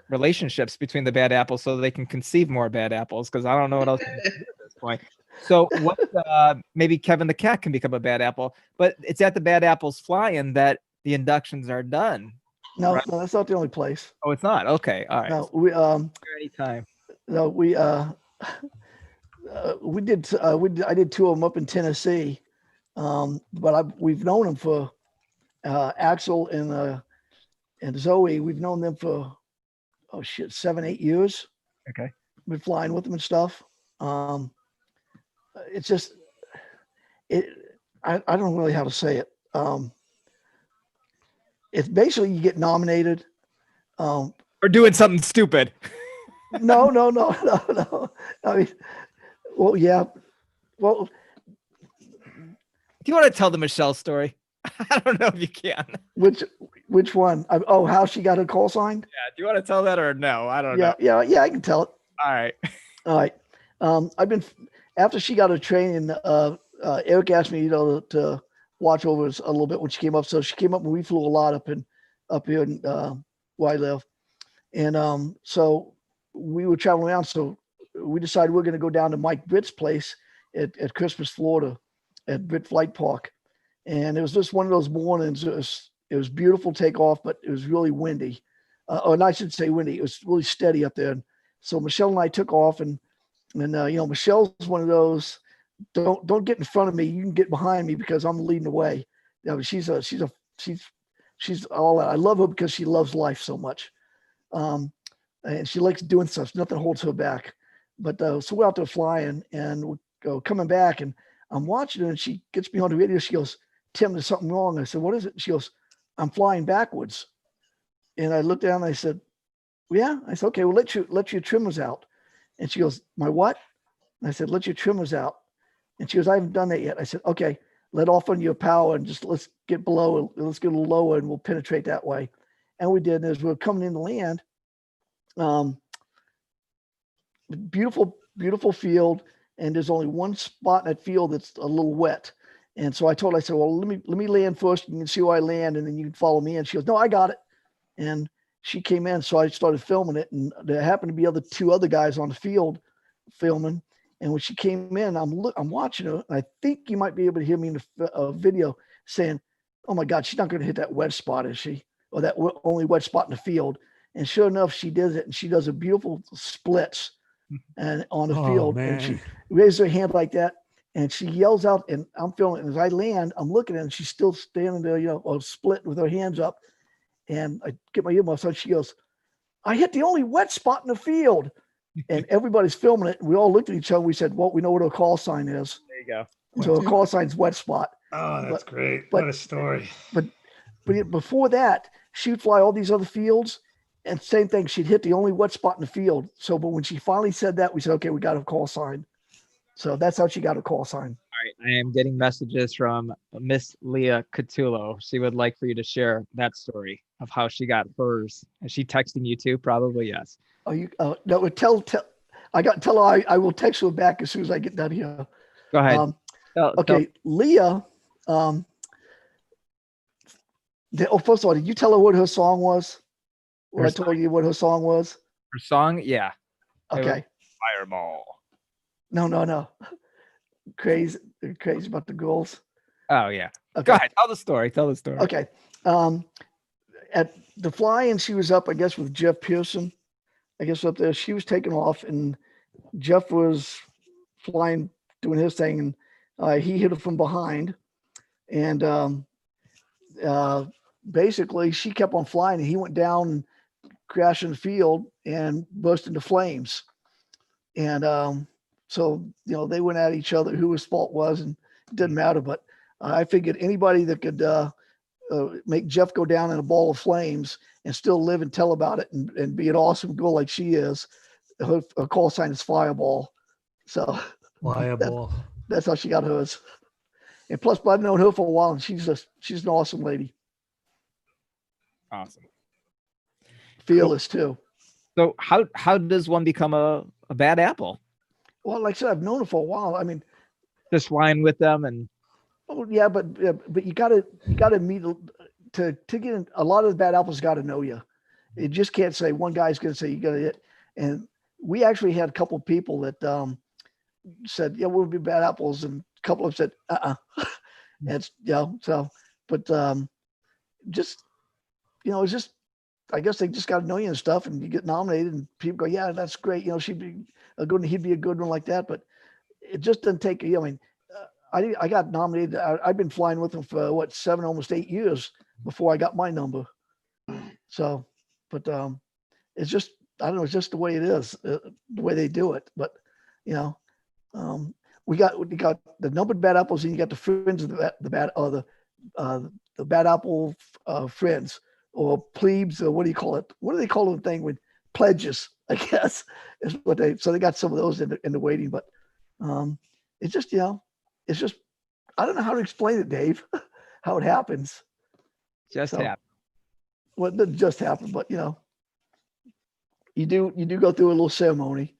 relationships between the bad apples so they can conceive more bad apples, because I don't know what else to do at this point. So what? Maybe Kevin the cat can become a bad apple, but it's at the Bad Apples Fly-In that the inductions are done. No, right? no, that's not the only place. Oh, it's not. Okay, all right. No, we anytime. No, I did 2 of them up in Tennessee, but we've known them for Axel and Zoe. We've known them for 7-8 years. Okay, been flying with them and stuff. It's just I don't really how to say it. It's basically you get nominated. Or doing something stupid. No. I mean, well, yeah. Well, do you want to tell the Michelle story? I don't know if you can. Which one? How she got her call sign? Yeah. Do you want to tell that or no? I don't know. Yeah. I can tell it. All right. I've been after she got her training. Eric asked me, to watch over us a little bit when she came up. So she came up and we flew a lot up here in where I live, and so we were traveling around. So we decided we're going to go down to Mike Britt's place at Christmas, Florida, at Britt Flight Park, and it was just one of those mornings. It was beautiful takeoff, but it was really windy, or I should say windy. It was really steady up there. And so Michelle and I took off, and Michelle's one of those. Don't get in front of me. You can get behind me because I'm leading the way. She's all that. I love her because she loves life so much, and she likes doing stuff. Nothing holds her back. But so we're out there flying, and we go coming back, and I'm watching her, and she gets me on the radio. She goes, "Tim, there's something wrong." I said, "What is it?" She goes, "I'm flying backwards." And I looked down and I said, "Yeah." I said, "Okay, well, let your trimmers out." And she goes, "My what?" And I said, "Let your trimmers out." And she goes, "I haven't done that yet." I said, "Okay, let off on your power and just let's get below and let's get a little lower and we'll penetrate that way." And we did. And as we were coming in to land, beautiful field. And there's only one spot in that field that's a little wet. And so I said, "Well, let me land first. You can see where I land and then you can follow me." And she goes, "No, I got it." And she came in. So I started filming it. And there happened to be 2 other guys on the field filming. And when she came in, I'm watching her. And I think you might be able to hear me in the video saying, "Oh my God, she's not going to hit that wet spot, is she? Or that only wet spot in the field." And sure enough, she does it. And she does a beautiful splits and on the field. Man. And she raises her hand like that. And she yells out, and I'm filming it. And as I land, I'm looking at her, and she's still standing there, or split with her hands up. And I get my earmuffs on. She goes, "I hit the only wet spot in the field." And everybody's filming it. We all looked at each other. We said, "Well, we know what our call sign is." There you go. So our call sign's wet spot. Oh, that's great. What a story. But before that, she would fly all these other fields, and same thing. She'd hit the only wet spot in the field. So, but when she finally said that, we said, "Okay, we got a call sign." So that's how she got a call sign. All right, I am getting messages from Miss Leah Catullo. She would like for you to share that story of how she got hers. Is she texting you too? Probably yes. Are you? No, tell. Tell her I will text her back as soon as I get done here. Go ahead. Okay, Leah. First of all, did you tell her what her song was? Or I told you what her song was? Her song, yeah. Okay. Fireball. No. Crazy about the girls. Oh yeah. Okay. Go ahead. Tell the story. Okay. At the fly-in, she was up, I guess, with Jeff Pearson. I guess up there, she was taking off, and Jeff was flying, doing his thing, and he hit her from behind, and basically she kept on flying, and he went down and crashed in the field and burst into flames. And so they went at each other, who his fault was, and it didn't matter. But I figured anybody that could make Jeff go down in a ball of flames and still live and tell about it and be an awesome girl like she is, her call sign is Fireball. So Fireball. That's how she got hers. And plus, I've known her for a while, and she's an awesome lady. Awesome. Fearless too. So how does one become a bad apple? Well, like I said, I've known her for a while. I mean, just flying with them and. Oh yeah, but you gotta meet to get in. A lot of the bad apples got to know you. You just can't say one guy's going to say you got to hit. And we actually had a couple of people that said, yeah, we'll be bad apples, and a couple of them said, It's so, but just it's just, I guess they just got to know you and stuff, and you get nominated, and people go, yeah, that's great. She'd be a good one. He'd be a good one like that. But it just doesn't take. I mean. I got nominated. I've been flying with them for 7, almost 8 years before I got my number. So, but it's just, I don't know. It's just the way it is, the way they do it. But we got the numbered bad apples, and you got the friends of the bad apple friends, or plebes, or what do you call it? What do they call the thing with pledges? I guess is what they. So they got some of those in the waiting, but it's just it's just, I don't know how to explain it, Dave, how it happens. Just happen. Well, it doesn't just happen, but you do go through a little ceremony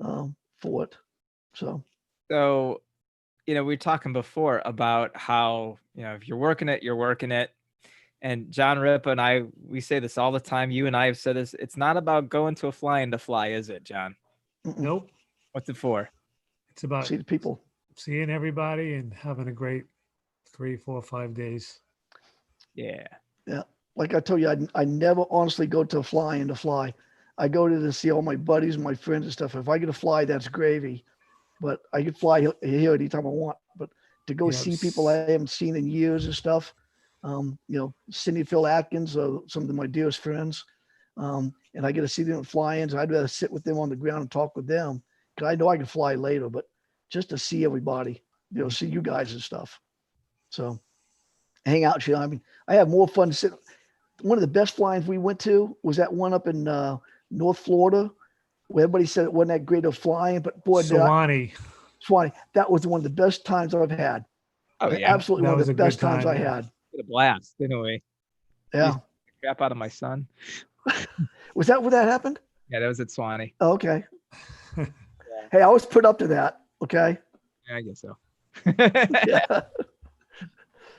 for it. So we were talking before about how, if you're working it, you're working it. And John Ripa and we say this all the time. You and I have said this. It's not about going to a fly-in to fly, is it, John? Nope. What's it for? It's about see the people. Seeing everybody and having a great 3, 4, 5 days. Yeah. Like I told you, I never honestly go to a fly-in to fly. I go to see all my buddies and my friends and stuff. If I get to fly, that's gravy. But I could fly here anytime I want. But to go see people I haven't seen in years and stuff, Cindy and Phil Atkins are some of my dearest friends. And I get to see them at fly-ins. I'd rather sit with them on the ground and talk with them, because I know I can fly later, but just to see everybody, see you guys and stuff. So hang out. I mean, I have more fun to sit. One of the best fly-ins we went to was that one up in North Florida, where everybody said it wasn't that great of flying, but boy, Swanee. That was one of the best times I've had. Oh yeah. Absolutely one of the best times I had. A blast, anyway. Yeah. Crap out of my son. Was that where that happened? Yeah, that was at Swanee. Oh, okay. Hey, I was put up to that. Okay. Yeah, I guess so. Yeah.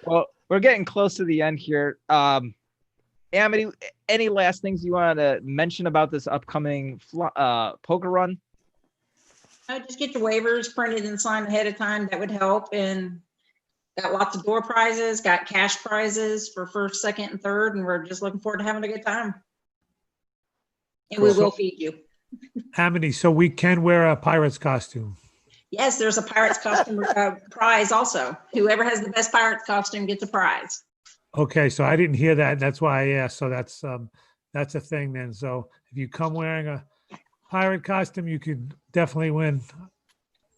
Well, we're getting close to the end here. Amity, any last things you want to mention about this upcoming poker run? Just get your waivers printed and signed ahead of time. That would help. And got lots of door prizes, got cash prizes for first, second, and third. And we're just looking forward to having a good time. And we will feed you. Amity, so we can wear a pirate's costume. Yes, there's a pirate's costume prize also. Whoever has the best pirate's costume gets a prize. Okay, so I didn't hear that. That's why I asked. So that's a thing then. So if you come wearing a pirate costume, you could definitely win.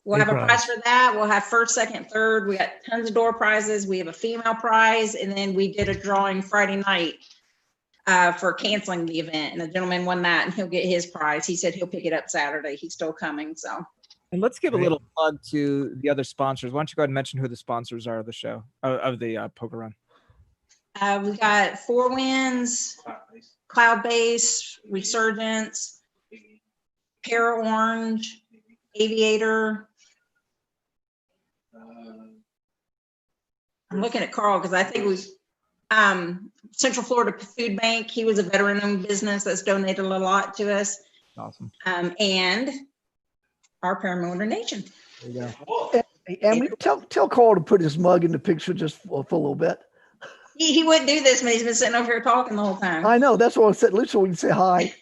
We'll have a prize for that. We'll have first, second, third. We got tons of door prizes. We have a female prize, and then we did a drawing Friday night for canceling the event, and the gentleman won that, and he'll get his prize. He said he'll pick it up Saturday. He's still coming, so. And let's give a Right. little plug to the other sponsors. Why don't you go ahead and mention who the sponsors are of the show, of the poker run? We got Four Winds, Cloud Base, Resurgence, Para Orange, Aviator. I'm looking at Carl because I think it was Central Florida Food Bank. He was a veteran-owned business that's donated a lot to us. Awesome. And our Paramotor Nation. There you go. And we tell Carl to put his mug in the picture just for a little bit. He wouldn't do this, but he's been sitting over here talking the whole time. I know. That's what I said. At least so we can say hi.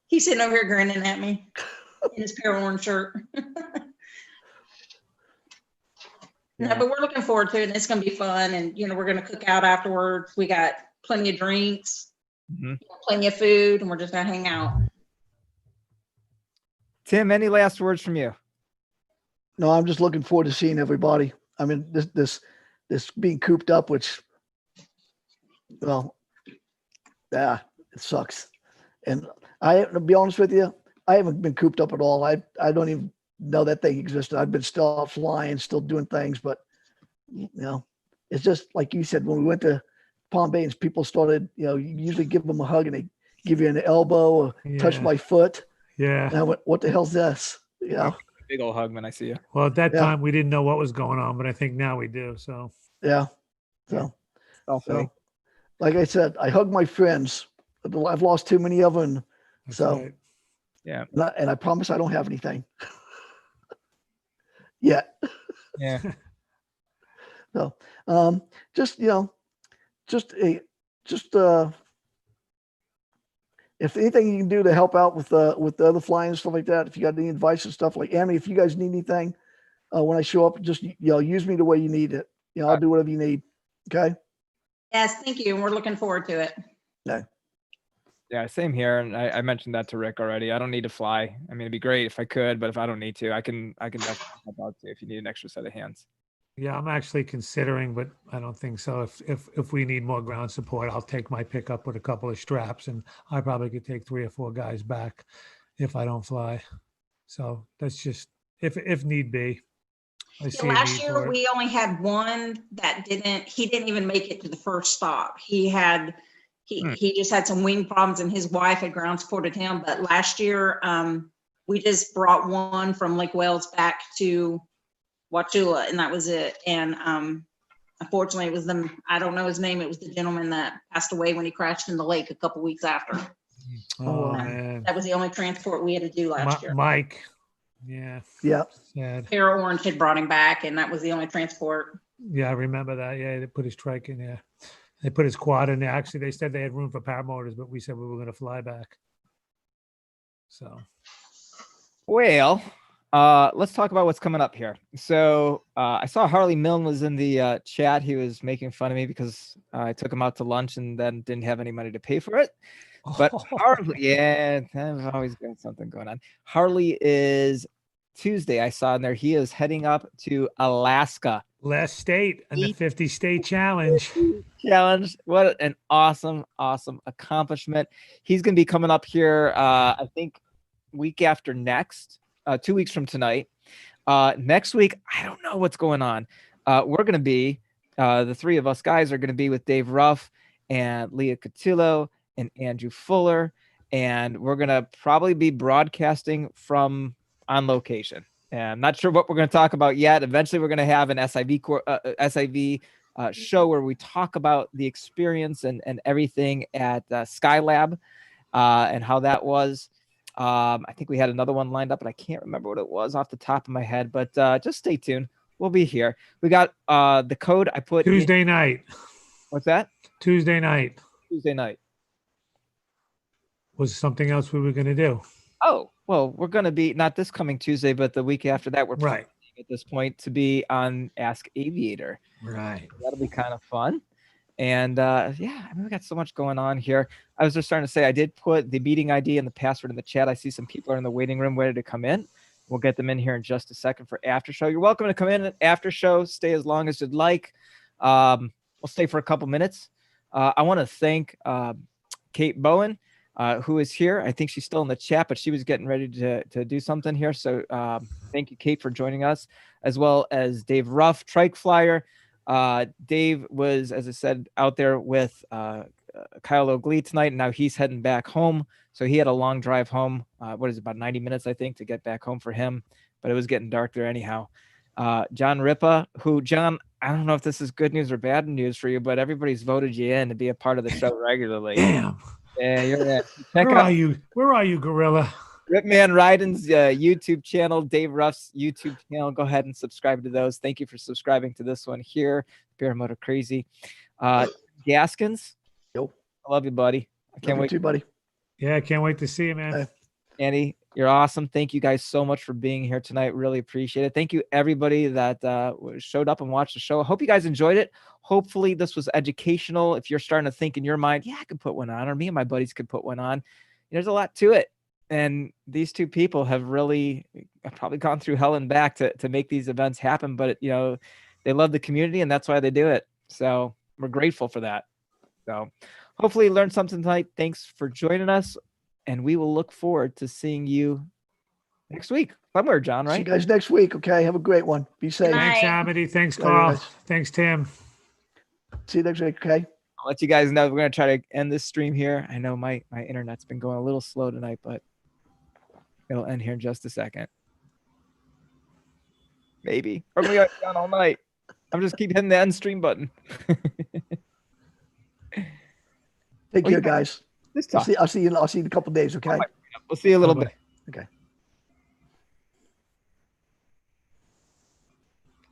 He's sitting over here grinning at me in his Para Orange shirt. No, but we're looking forward to it, and it's going to be fun. And we're going to cook out afterwards. We got plenty of drinks, plenty of food, and we're just going to hang out. Tim, any last words from you? No, I'm just looking forward to seeing everybody. I mean, this being cooped up, which, well, yeah, it sucks. And to be honest with you, I haven't been cooped up at all. I don't even know that thing existed. I've been still out flying, still doing things, but it's just like you said, when we went to Palm Bay and people started, you usually give them a hug and they give you an elbow or touch my foot. Yeah. And I went, what the hell's this? Big old hug when I see you. Well, at that time we didn't know what was going on, but I think now we do. So yeah. So fake. Like I said, I hug my friends. I've lost too many of them. that's So right. Yeah. and I promise I don't have anything. Yeah. Yeah. So if anything you can do to help out with the other flying and stuff like that, if you got any advice and stuff like Amity, if you guys need anything, when I show up, just use me the way you need it. I'll do whatever you need. Okay. Yes, thank you. And we're looking forward to it. No. Yeah, same here. And I mentioned that to Rick already. I don't need to fly. I mean, it'd be great if I could, but if I don't need to, I can definitely help out too if you need an extra set of hands. Yeah, I'm actually considering, but I don't think so. If we need more ground support, I'll take my pickup with a couple of straps, and I probably could take 3 or 4 guys back if I don't fly. So that's just if need be. Last year we only had one that he didn't even make it to the first stop. He just had some wing problems, and his wife had ground supported him. But last year, we just brought one from Lake Wales back to Wauchula, and that was it. And unfortunately, it was I don't know his name. It was the gentleman that passed away when he crashed in the lake a couple weeks after. Oh man, that was the only transport we had to do last year. Mike. Yeah. Yeah. Sad. Para Orange had brought him back, and that was the only transport. Yeah, I remember that. Yeah, they put his trike in there. They put his quad in there. Actually, they said they had room for paramotors, but we said we were going to fly back. So. Well, let's talk about what's coming up here. So I saw Harley Milne was in the chat. He was making fun of me because I took him out to lunch and then didn't have any money to pay for it. But Harley, yeah, I've always got something going on. Harley is Tuesday. I saw in there. He is heading up to Alaska. Last state in the 50-state challenge. What an awesome accomplishment. He's going to be coming up here, I think, week after next, 2 weeks from tonight. Next week, I don't know what's going on. We're going to be, the 3 of us guys are going to be with Dave Ruff and Leah Cotillo and Andrew Fuller, and we're going to probably be broadcasting from on location. And I'm not sure what we're going to talk about yet. Eventually, we're going to have an SIV show where we talk about the experience and everything at Skylab and how that was. I think we had another one lined up, but I can't remember what it was off the top of my head. But just stay tuned. We'll be here. We got the code I put Tuesday night. What's that? Tuesday night. Tuesday night. Was something else we were going to do. Oh, well, we're going to be not this coming Tuesday, but the week after that. We're right at this point to be on Ask Aviator. Right. That'll be kind of fun. And yeah, I mean, we got so much going on here. I was just starting to say, I did put the meeting ID and the password in the chat. I see some people are in the waiting room ready to come in. We'll get them in here in just a second for after show. You're welcome to come in at after show. Stay as long as you'd like. We'll stay for a couple minutes. I want to thank Kate Bowen who is here. I think she's still in the chat, but she was getting ready to do something here. So thank you, Kate, for joining us, as well as Dave Ruff, Trike Flyer. Dave was, as I said, out there with Kyle O'Glee tonight, and now he's heading back home. So he had a long drive home. What is it, about 90 minutes, I think, to get back home for him. But it was getting dark there anyhow. John Ripa, who, John, I don't know if this is good news or bad news for you, but everybody's voted you in to be a part of the show regularly. Damn. Yeah, you're in. Where are you? Where are you, Gorilla? Ripman Ridin's YouTube channel, Dave Ruff's YouTube channel. Go ahead and subscribe to those. Thank you for subscribing to this one here, Paramotor Crazy. Gaskins. Yo. I love you, buddy. I can't wait. You too, buddy. Yeah, I can't wait to see you, man. Andy, you're awesome. Thank you guys so much for being here tonight. Really appreciate it. Thank you, everybody that showed up and watched the show. I hope you guys enjoyed it. Hopefully this was educational. If you're starting to think in your mind, yeah, I could put one on, or me and my buddies could put one on. There's a lot to it. And these two people have really probably gone through hell and back to make these events happen. But, they love the community, and that's why they do it. So we're grateful for that. So hopefully you learned something tonight. Thanks for joining us. And we will look forward to seeing you next week. Somewhere, John, right? See you guys next week. Okay. Have a great one. Be safe. Night. Thanks, Amity. Thanks, Bye, Carl. guys. Thanks, Tim. See you next week. Okay. I'll let you guys know we're going to try to end this stream here. I know my internet's been going a little slow tonight, but it'll end here in just a second. Maybe. Or maybe I'll be on all night. I'm just keep hitting the end stream button. Take care, guys. This time. I'll see you in a couple of days. Okay. We'll see you a little Bye-bye. bit.